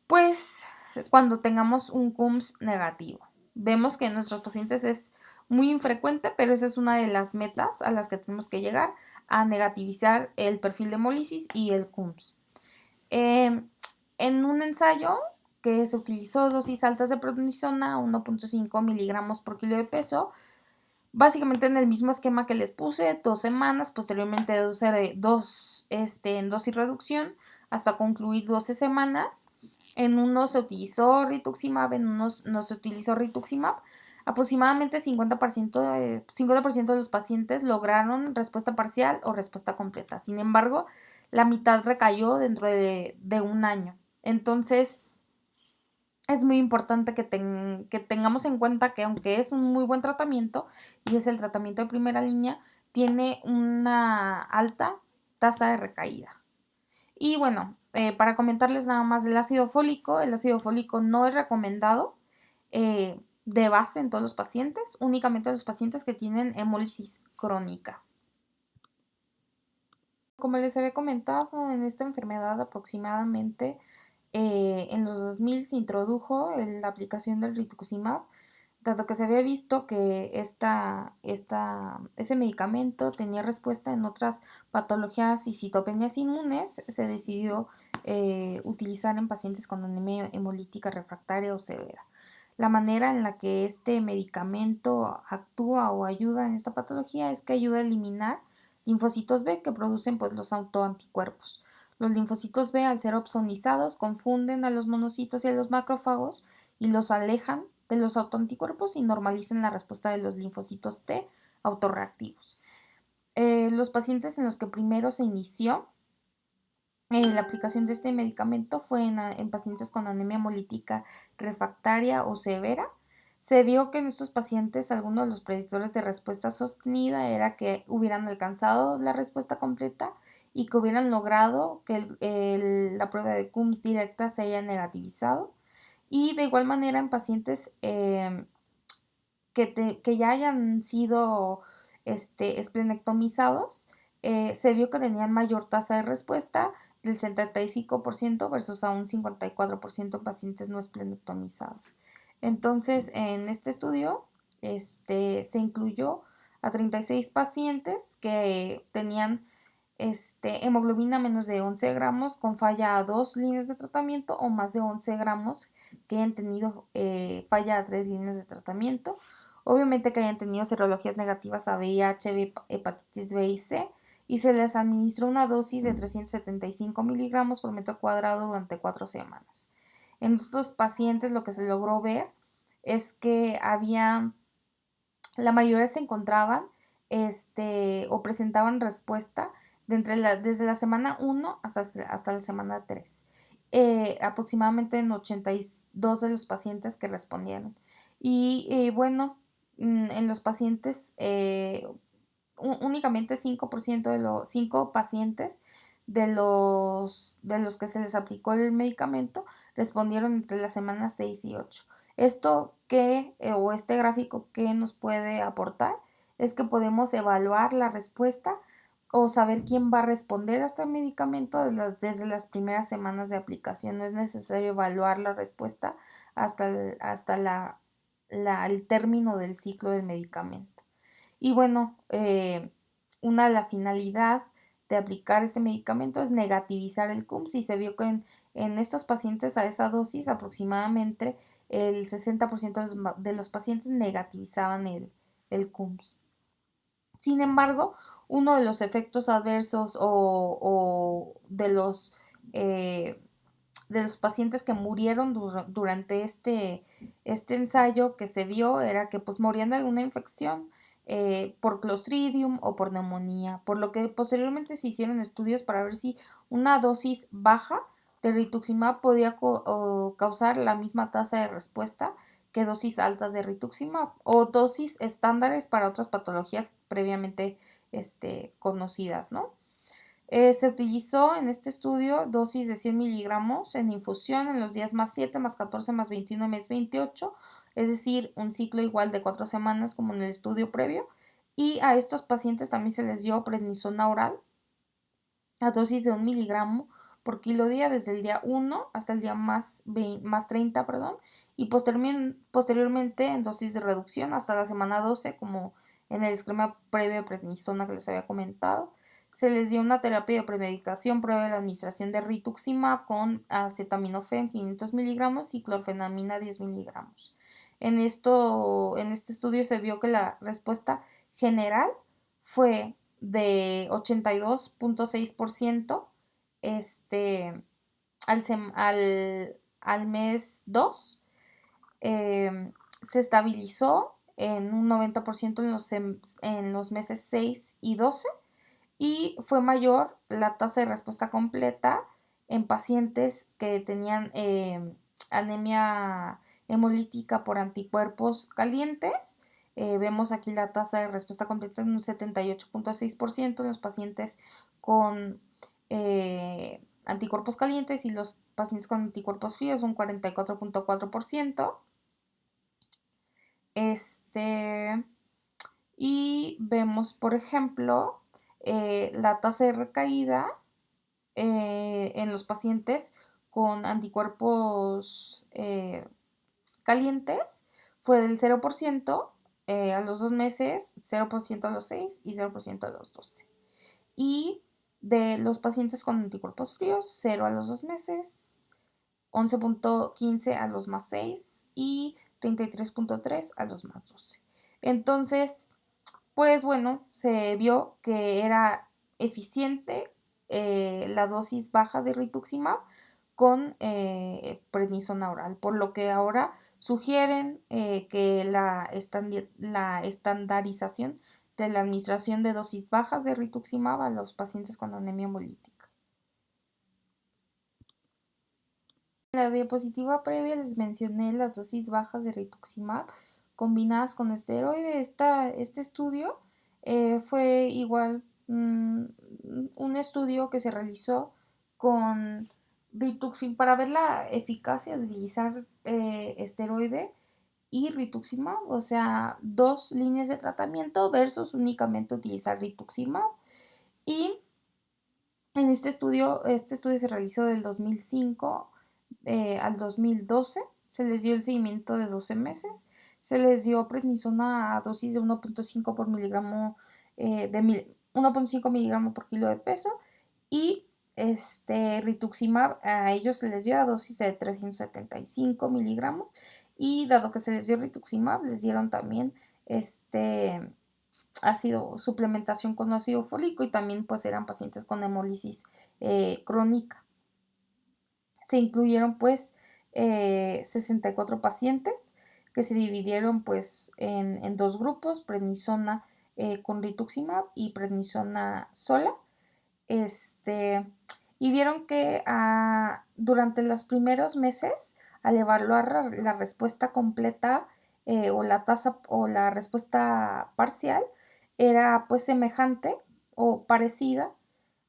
Pues cuando tengamos un CUMS negativo. Vemos que en nuestros pacientes es muy infrecuente, pero esa es una de las metas a las que tenemos que llegar, a negativizar el perfil de hemólisis y el CUMS. En un ensayo que se utilizó dosis altas de prednisona, 1.5 miligramos por kilo de peso, básicamente en el mismo esquema que les puse, 2 semanas, posteriormente en dosis reducción hasta concluir 12 semanas. En unos se utilizó rituximab, en unos no se utilizó rituximab. Aproximadamente 50% de los pacientes lograron respuesta parcial o respuesta completa. Sin embargo, la mitad recayó dentro de un año. Entonces, es muy importante que tengamos en cuenta que, aunque es un muy buen tratamiento y es el tratamiento de primera línea, tiene una alta tasa de recaída. Y bueno, para comentarles nada más del ácido fólico, el ácido fólico no es recomendado de base en todos los pacientes, únicamente en los pacientes que tienen hemólisis crónica. Como les había comentado, en esta enfermedad aproximadamente en los 2000 se introdujo la aplicación del rituximab, dado que se había visto que ese medicamento tenía respuesta en otras patologías y citopenias inmunes. Se decidió utilizar en pacientes con anemia hemolítica refractaria o severa. La manera en la que este medicamento actúa o ayuda en esta patología es que ayuda a eliminar linfocitos B que producen pues, los autoanticuerpos. Los linfocitos B, al ser opsonizados, confunden a los monocitos y a los macrófagos y los alejan de los autoanticuerpos y normalicen la respuesta de los linfocitos T autorreactivos. Los pacientes en los que primero se inició la aplicación de este medicamento fue en pacientes con anemia hemolítica refractaria o severa. Se vio que en estos pacientes algunos de los predictores de respuesta sostenida era que hubieran alcanzado la respuesta completa y que hubieran logrado que la prueba de Coombs directa se haya negativizado. Y de igual manera en pacientes que ya hayan sido esplenectomizados, se vio que tenían mayor tasa de respuesta del 75% versus a un 54% en pacientes no esplenectomizados. Entonces, en este estudio se incluyó a 36 pacientes que tenían hemoglobina menos de 11 gramos con falla a 2 líneas de tratamiento o más de 11 gramos que hayan tenido falla a 3 líneas de tratamiento. Obviamente que hayan tenido serologías negativas a VIH, hepatitis B y C, y se les administró una dosis de 375 miligramos por metro cuadrado durante 4 semanas. En estos pacientes lo que se logró ver es que la mayoría se encontraban o presentaban respuesta desde la semana 1 hasta la semana 3. Aproximadamente en 82 de los pacientes que respondieron. Y bueno, en los pacientes, únicamente 5% de los 5 pacientes de los que se les aplicó el medicamento respondieron entre las semanas 6 y 8. Esto o este gráfico que nos puede aportar es que podemos evaluar la respuesta o saber quién va a responder a este medicamento desde las primeras semanas de aplicación. No es necesario evaluar la respuesta hasta el término del ciclo del medicamento. Y bueno, la finalidad de aplicar ese medicamento es negativizar el Coombs y se vio que en estos pacientes a esa dosis aproximadamente el 60% de los pacientes negativizaban el Coombs. Sin embargo, uno de los efectos adversos o de los pacientes que murieron durante este ensayo que se vio era que pues morían de alguna infección por Clostridium o por neumonía, por lo que posteriormente se hicieron estudios para ver si una dosis baja de rituximab podía causar la misma tasa de respuesta que dosis altas de rituximab o dosis estándares para otras patologías previamente conocidas, ¿no? Se utilizó en este estudio dosis de 100 miligramos en infusión en los días más 7, más 14, más 21 y más 28, es decir, un ciclo igual de 4 semanas como en el estudio previo. Y a estos pacientes también se les dio prednisona oral a dosis de 1 miligramo por kilo día desde el día 1 hasta el día más 30, y posteriormente en dosis de reducción hasta la semana 12, como en el esquema previo de prednisona que les había comentado. Se les dio una terapia de premedicación previa a la administración de rituximab con acetaminofén 500 miligramos y clorfenamina 10 miligramos. En este estudio se vio que la respuesta general fue de 82.6% al mes 2. Se estabilizó en un 90% en los meses 6 y 12 y fue mayor la tasa de respuesta completa en pacientes que tenían anemia hemolítica por anticuerpos calientes. Vemos aquí la tasa de respuesta completa en un 78.6% en los pacientes con anticuerpos calientes y los pacientes con anticuerpos fríos un 44.4%. Y vemos, por ejemplo, la tasa de recaída en los pacientes con anticuerpos calientes fue del 0% a los 2 meses, 0% a los 6 y 0% a los 12. Y de los pacientes con anticuerpos fríos, 0 a los 2 meses, 11.15 a los más 6 y 33.3 a los más 12. Entonces, pues bueno, se vio que era eficiente la dosis baja de rituximab con prednisona oral, por lo que ahora sugieren que la estandarización de la administración de dosis bajas de rituximab a los pacientes con anemia hemolítica. En la diapositiva previa les mencioné las dosis bajas de rituximab combinadas con esteroide. Este estudio fue igual un estudio que se realizó con rituximab para ver la eficacia de utilizar esteroide y rituximab, o sea, 2 líneas de tratamiento versus únicamente utilizar rituximab. Y en este estudio se realizó del 2005 al 2012, se les dio el seguimiento de 12 meses, se les dio prednisona a dosis de 1.5 por miligramo, 1.5 miligramos por kilo de peso, y rituximab a ellos se les dio a dosis de 375 miligramos, y dado que se les dio rituximab, les dieron también suplementación con ácido fólico, y también pues eran pacientes con hemólisis crónica. Se incluyeron pues 64 pacientes que se dividieron pues en 2 grupos, prednisona con rituximab y prednisona sola. Y vieron que durante los primeros meses, al evaluar la respuesta completa o la tasa o la respuesta parcial, era pues semejante o parecida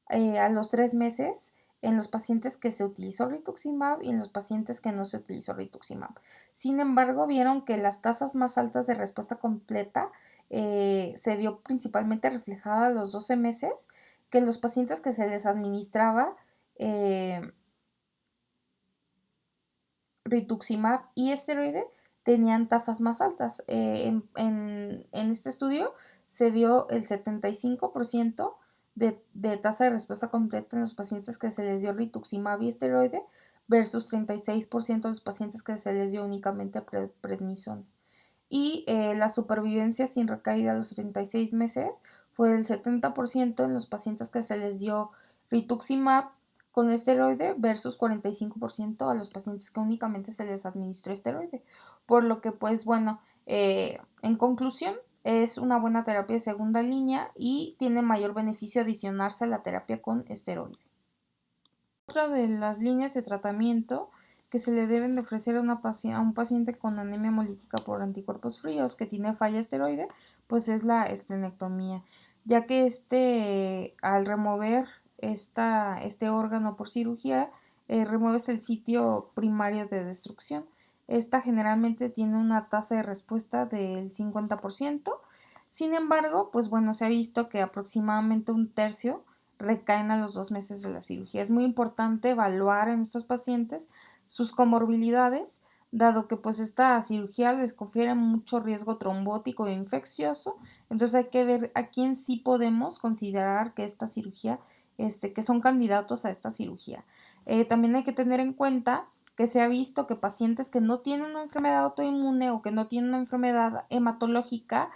a los 3 meses en los pacientes que se utilizó rituximab y en los pacientes que no se utilizó rituximab. Sin embargo, vieron que las tasas más altas de respuesta completa se vio principalmente reflejada a los 12 meses, que los pacientes que se les administraba rituximab y esteroide tenían tasas más altas. En este estudio se vio el 75% de tasa de respuesta completa en los pacientes que se les dio rituximab y esteroide versus 36% de los pacientes que se les dio únicamente prednisona. Y la supervivencia sin recaída a los 36 meses fue del 70% en los pacientes que se les dio rituximab con esteroide versus 45% a los pacientes que únicamente se les administró esteroide. Por lo que pues bueno, en conclusión, es una buena terapia de segunda línea y tiene mayor beneficio adicionarse a la terapia con esteroide. Otra de las líneas de tratamiento que se le deben de ofrecer a un paciente con anemia hemolítica por anticuerpos fríos que tiene falla esteroide, pues es la esplenectomía, ya que al remover este órgano por cirugía, remueves el sitio primario de destrucción. Esta generalmente tiene una tasa de respuesta del 50%. Sin embargo, pues bueno, se ha visto que aproximadamente un tercio recaen a los 2 meses de la cirugía. Es muy importante evaluar en estos pacientes sus comorbilidades, dado que pues esta cirugía les confiere mucho riesgo trombótico e infeccioso. Entonces hay que ver a quién sí podemos considerar que esta cirugía, que son candidatos a esta cirugía. También hay que tener en cuenta que se ha visto que pacientes que no tienen una enfermedad autoinmune o que no tienen una enfermedad hematológica,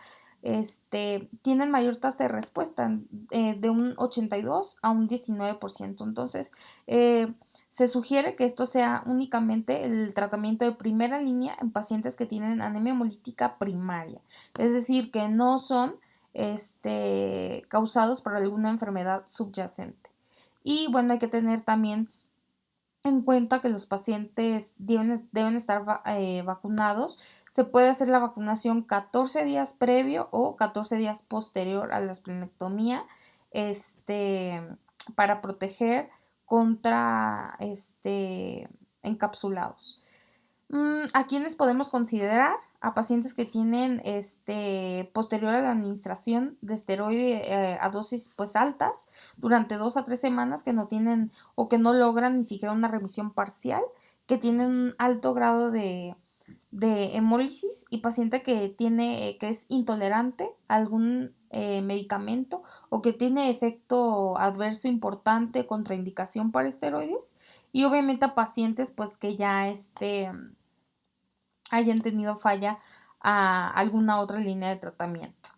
tienen mayor tasa de respuesta de un 82 a un 19%. Entonces, se sugiere que esto sea únicamente el tratamiento de primera línea en pacientes que tienen anemia hemolítica primaria, es decir, que no son causados por alguna enfermedad subyacente. Y bueno, hay que tener también en cuenta que los pacientes deben estar vacunados. Se puede hacer la vacunación 14 días previo o 14 días posterior a la esplenectomía para proteger contra encapsulados. ¿A quiénes podemos considerar? A pacientes que tienen posterior a la administración de esteroide a dosis pues altas durante 2 a 3 semanas, que no tienen o que no logran ni siquiera una remisión parcial, que tienen un alto grado de hemólisis, y paciente que es intolerante a algún medicamento o que tiene efecto adverso importante, contraindicación para esteroides, y obviamente a pacientes pues que ya hayan tenido falla a alguna otra línea de tratamiento.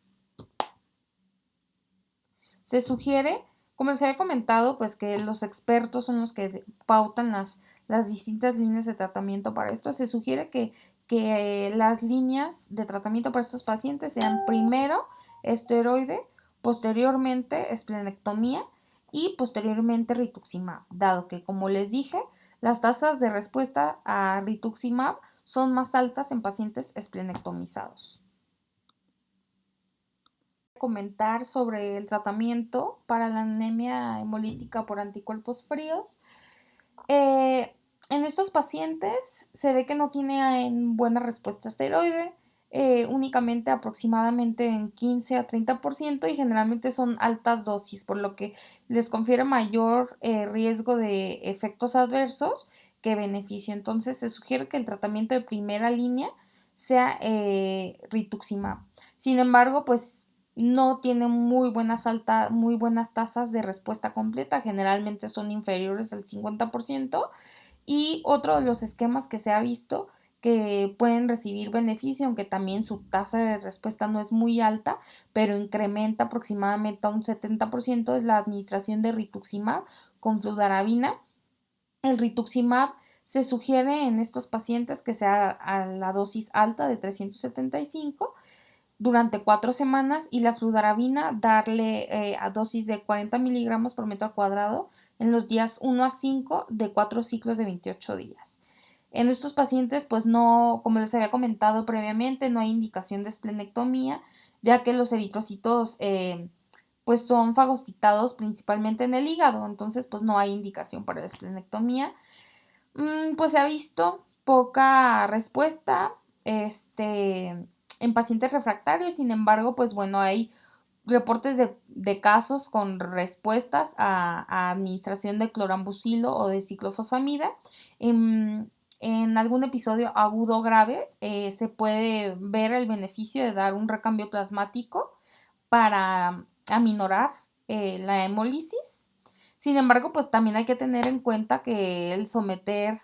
Se sugiere Como les había comentado, pues que los expertos son los que pautan las distintas líneas de tratamiento para esto. Se sugiere que las líneas de tratamiento para estos pacientes sean primero esteroide, posteriormente esplenectomía y posteriormente rituximab, dado que, como les dije, las tasas de respuesta a rituximab son más altas en pacientes esplenectomizados. Comentar sobre el tratamiento para la anemia hemolítica por anticuerpos fríos. En estos pacientes se ve que no tienen buena respuesta esteroide, únicamente aproximadamente en 15 a 30% y generalmente son altas dosis, por lo que les confiere mayor riesgo de efectos adversos que beneficio. Entonces se sugiere que el tratamiento de primera línea sea rituximab. Sin embargo, pues no tiene muy buenas tasas de respuesta completa, generalmente son inferiores al 50%, y otro de los esquemas que se ha visto que pueden recibir beneficio, aunque también su tasa de respuesta no es muy alta, pero incrementa aproximadamente a un 70%, es la administración de rituximab con fludarabina. El rituximab se sugiere en estos pacientes que sea a la dosis alta de 375 durante 4 semanas y la fludarabina darle a dosis de 40 miligramos por metro cuadrado en los días 1 a 5 de 4 ciclos de 28 días. En estos pacientes, pues no, como les había comentado previamente, no hay indicación de esplenectomía, ya que los eritrocitos pues son fagocitados principalmente en el hígado, entonces pues no hay indicación para la esplenectomía. Pues se ha visto poca respuesta, en pacientes refractarios. Sin embargo, pues bueno, hay reportes de casos con respuestas a administración de clorambucilo o de ciclofosfamida. En algún episodio agudo grave se puede ver el beneficio de dar un recambio plasmático para aminorar la hemólisis. Sin embargo, pues también hay que tener en cuenta que el someter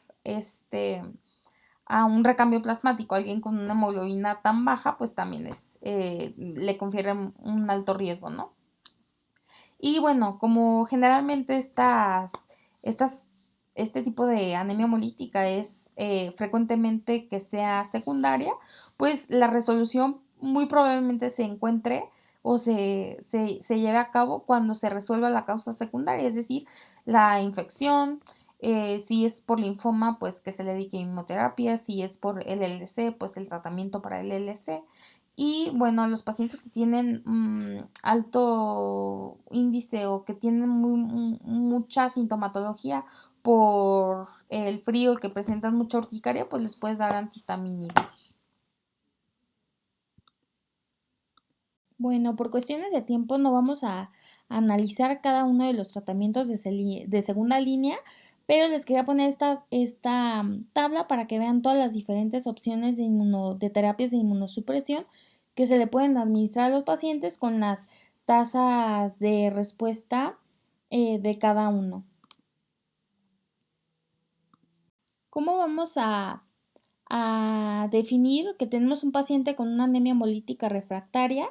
a un recambio plasmático a alguien con una hemoglobina tan baja, pues también le confiere un alto riesgo, ¿no? Y bueno, como generalmente este tipo de anemia hemolítica es frecuentemente que sea secundaria, pues la resolución muy probablemente se encuentre o se lleve a cabo cuando se resuelva la causa secundaria, es decir, la infección. Si es por linfoma, pues que se le dedique inmunoterapia. Si es por LLC, pues el tratamiento para el LLC. Y bueno, los pacientes que tienen alto índice o que tienen mucha sintomatología por el frío y que presentan mucha urticaria, pues les puedes dar antihistamínicos. Bueno, por cuestiones de tiempo no vamos a analizar cada uno de los tratamientos de segunda línea, pero les quería poner esta tabla para que vean todas las diferentes opciones de terapias de inmunosupresión que se le pueden administrar a los pacientes con las tasas de respuesta de cada uno. ¿Cómo vamos a definir que tenemos un paciente con una anemia hemolítica refractaria?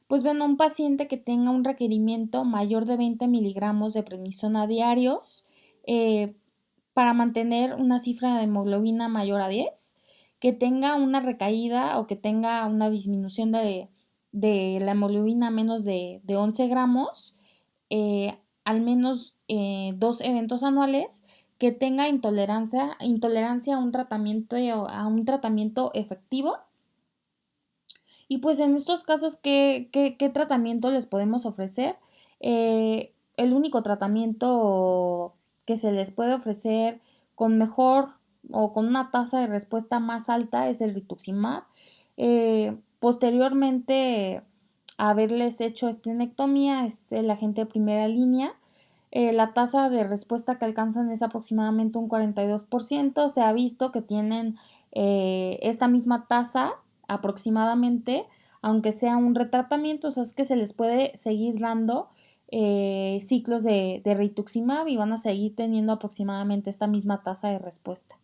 Pues bueno, un paciente que tenga un requerimiento mayor de 20 miligramos de prednisona diarios para mantener una cifra de hemoglobina mayor a 10, que tenga una recaída o que tenga una disminución de la hemoglobina a menos de 11 gramos, al menos 2 eventos anuales, que tenga intolerancia a un tratamiento efectivo. Y pues en estos casos, ¿qué tratamiento les podemos ofrecer? El único tratamiento que se les puede ofrecer con mejor o con una tasa de respuesta más alta es el rituximab. Posteriormente a haberles hecho esplenectomía es el agente de primera línea. La tasa de respuesta que alcanzan es aproximadamente un 42%. Se ha visto que tienen esta misma tasa aproximadamente, aunque sea un retratamiento, o sea, es que se les puede seguir dando ciclos de rituximab y van a seguir teniendo aproximadamente esta misma tasa de respuesta.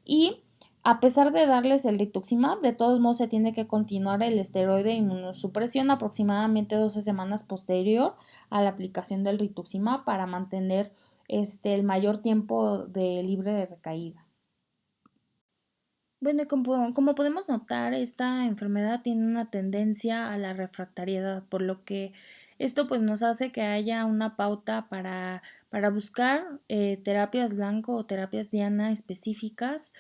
Y A pesar de darles el rituximab, de todos modos se tiene que continuar el esteroide de inmunosupresión aproximadamente 12 semanas posterior a la aplicación del rituximab para mantener el mayor tiempo de libre de recaída. Bueno, como podemos notar, esta enfermedad tiene una tendencia a la refractariedad, por lo que esto pues nos hace que haya una pauta para buscar terapias blanco o terapias diana específicas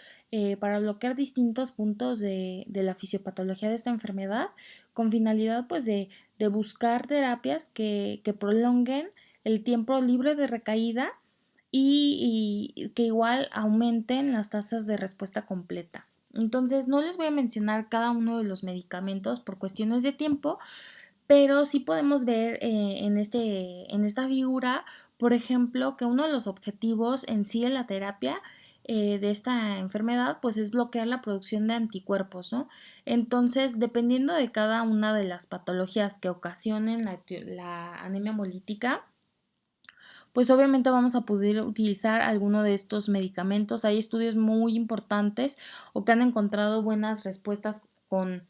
para bloquear distintos puntos de la fisiopatología de esta enfermedad con finalidad pues de buscar terapias que prolonguen el tiempo libre de recaída y que igual aumenten las tasas de respuesta completa. Entonces, no les voy a mencionar cada uno de los medicamentos por cuestiones de tiempo, pero sí podemos ver en esta figura, por ejemplo, que uno de los objetivos en sí de la terapia de esta enfermedad, pues es bloquear la producción de anticuerpos, ¿no? Entonces, dependiendo de cada una de las patologías que ocasionen la anemia hemolítica, pues obviamente vamos a poder utilizar alguno de estos medicamentos. Hay estudios muy importantes o que han encontrado buenas respuestas con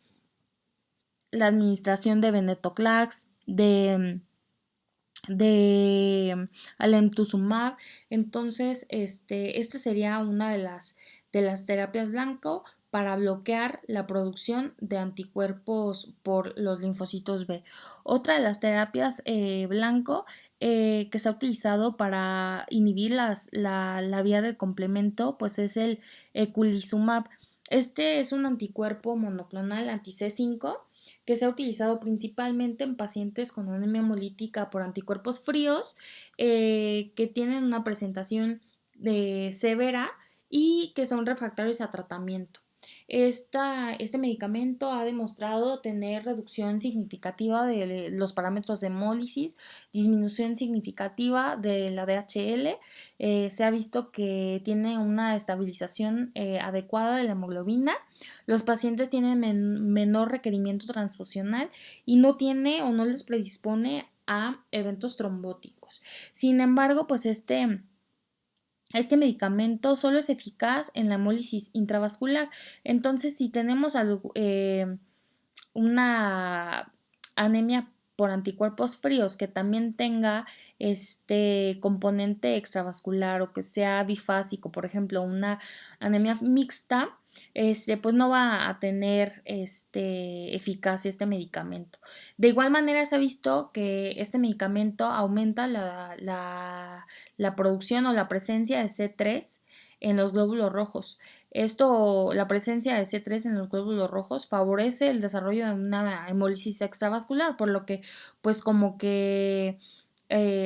la administración de venetoclax, de alemtuzumab. Entonces, este sería una de las terapias blanco para bloquear la producción de anticuerpos por los linfocitos B. Otra de las terapias blanco que se ha utilizado para inhibir la vía del complemento, pues es el eculizumab. Este es un anticuerpo monoclonal anti-C5 que se ha utilizado principalmente en pacientes con anemia hemolítica por anticuerpos fríos que tienen una presentación severa y que son refractarios a tratamiento. Este medicamento ha demostrado tener reducción significativa de los parámetros de hemólisis, disminución significativa de la DHL, se ha visto que tiene una estabilización adecuada de la hemoglobina, los pacientes tienen menor requerimiento transfusional y no tiene o no les predispone a eventos trombóticos. Sin embargo, pues este medicamento solo es eficaz en la hemólisis intravascular. Entonces, si tenemos una anemia por anticuerpos fríos que también tenga este componente extravascular o que sea bifásico, por ejemplo, una anemia mixta, pues no va a tener eficacia este medicamento. De igual manera se ha visto que este medicamento aumenta la producción o la presencia de C3 en los glóbulos rojos. La presencia de C3 en los glóbulos rojos favorece el desarrollo de una hemólisis extravascular, por lo que pues como que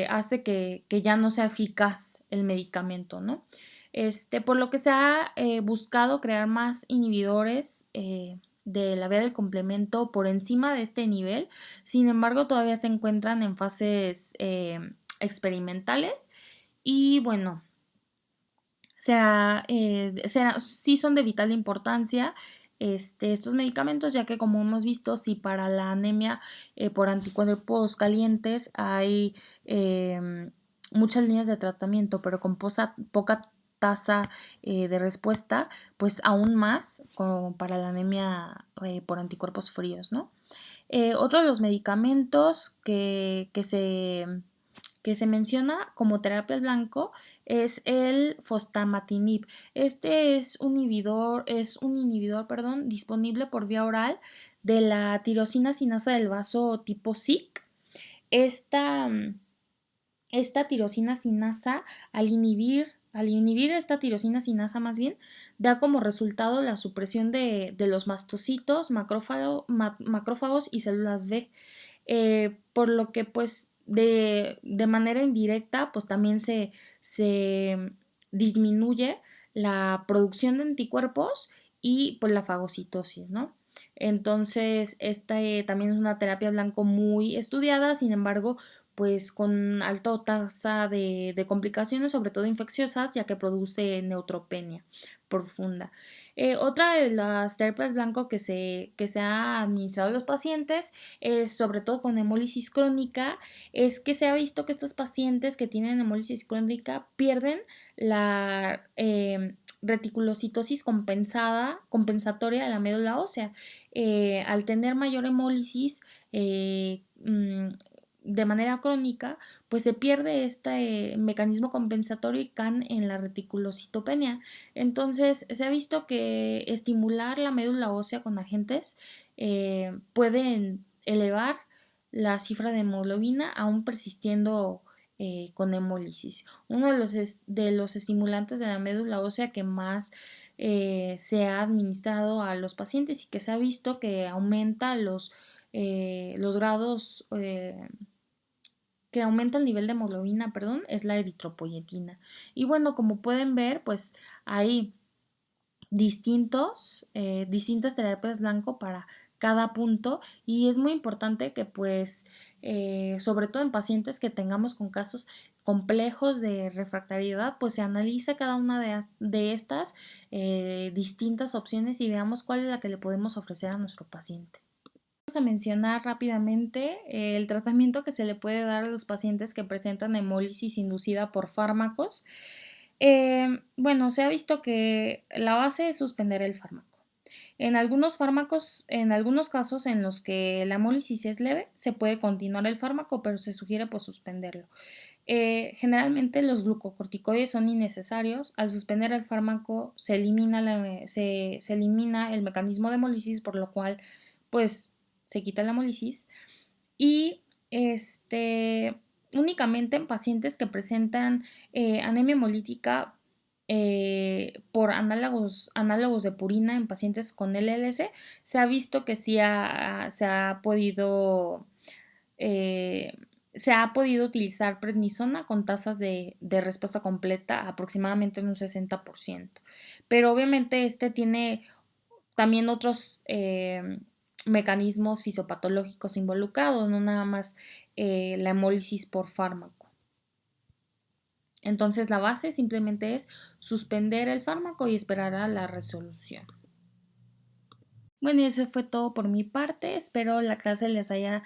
hace que ya no sea eficaz el medicamento, ¿no? Por lo que se ha buscado crear más inhibidores de la vía del complemento por encima de este nivel, sin embargo todavía se encuentran en fases experimentales y bueno, sí son de vital importancia estos medicamentos, ya que como hemos visto, si para la anemia por anticuerpos calientes hay muchas líneas de tratamiento, pero con poca tasa de respuesta, pues aún más como para la anemia por anticuerpos fríos, ¿no? Otro de los medicamentos que se menciona como terapia blanco es el fostamatinib. Este es un inhibidor, perdón, disponible por vía oral de la tirosina sinasa del vaso tipo SIC. Esta, esta tirosina sinasa, al inhibir esta tirosina sinasa más bien, da como resultado la supresión de los mastocitos, macrófagos y células B. Por lo que pues de manera indirecta pues también se disminuye la producción de anticuerpos y pues la fagocitosis, ¿no? Entonces, esta también es una terapia blanco muy estudiada, sin embargo, pues con alta tasa de complicaciones, sobre todo infecciosas, ya que produce neutropenia profunda. Otra de las terapias blanco que se ha administrado a los pacientes, sobre todo con hemólisis crónica, es que se ha visto que estos pacientes que tienen hemólisis crónica pierden reticulocitosis compensatoria de la médula ósea. Al tener mayor hemólisis de manera crónica, pues se pierde este mecanismo compensatorio y caen en la reticulocitopenia. Entonces, se ha visto que estimular la médula ósea con agentes pueden elevar la cifra de hemoglobina aún persistiendo con hemólisis. Uno de los estimulantes de la médula ósea que más se ha administrado a los pacientes y que se ha visto que aumenta los grados que aumenta el nivel de hemoglobina, perdón, es la eritropoyetina. Y bueno, como pueden ver, pues hay distintas terapias blanco para cada punto y es muy importante que pues sobre todo en pacientes que tengamos con casos complejos de refractariedad pues se analice cada una de estas distintas opciones y veamos cuál es la que le podemos ofrecer a nuestro paciente. Vamos a mencionar rápidamente el tratamiento que se le puede dar a los pacientes que presentan hemólisis inducida por fármacos. Bueno, se ha visto que la base es suspender el fármaco. En algunos casos en los que la hemólisis es leve, se puede continuar el fármaco, pero se sugiere pues suspenderlo. Generalmente los glucocorticoides son innecesarios. Al suspender el fármaco se elimina el mecanismo de hemólisis, por lo cual pues se quita la hemólisis. Y únicamente en pacientes que presentan anemia hemolítica por análogos de purina en pacientes con LLC, se ha visto que sí se ha podido utilizar prednisona con tasas de respuesta completa aproximadamente en un 60%. Pero obviamente tiene también otros mecanismos fisiopatológicos involucrados, no nada más la hemólisis por fármaco. Entonces la base simplemente es suspender el fármaco y esperar a la resolución. Bueno, y eso fue todo por mi parte. Espero la clase les haya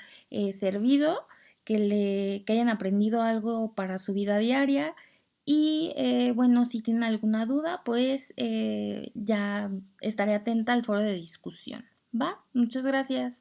servido, que hayan aprendido algo para su vida diaria. Y bueno, si tienen alguna duda, pues ya estaré atenta al foro de discusión. ¿Va? Muchas gracias.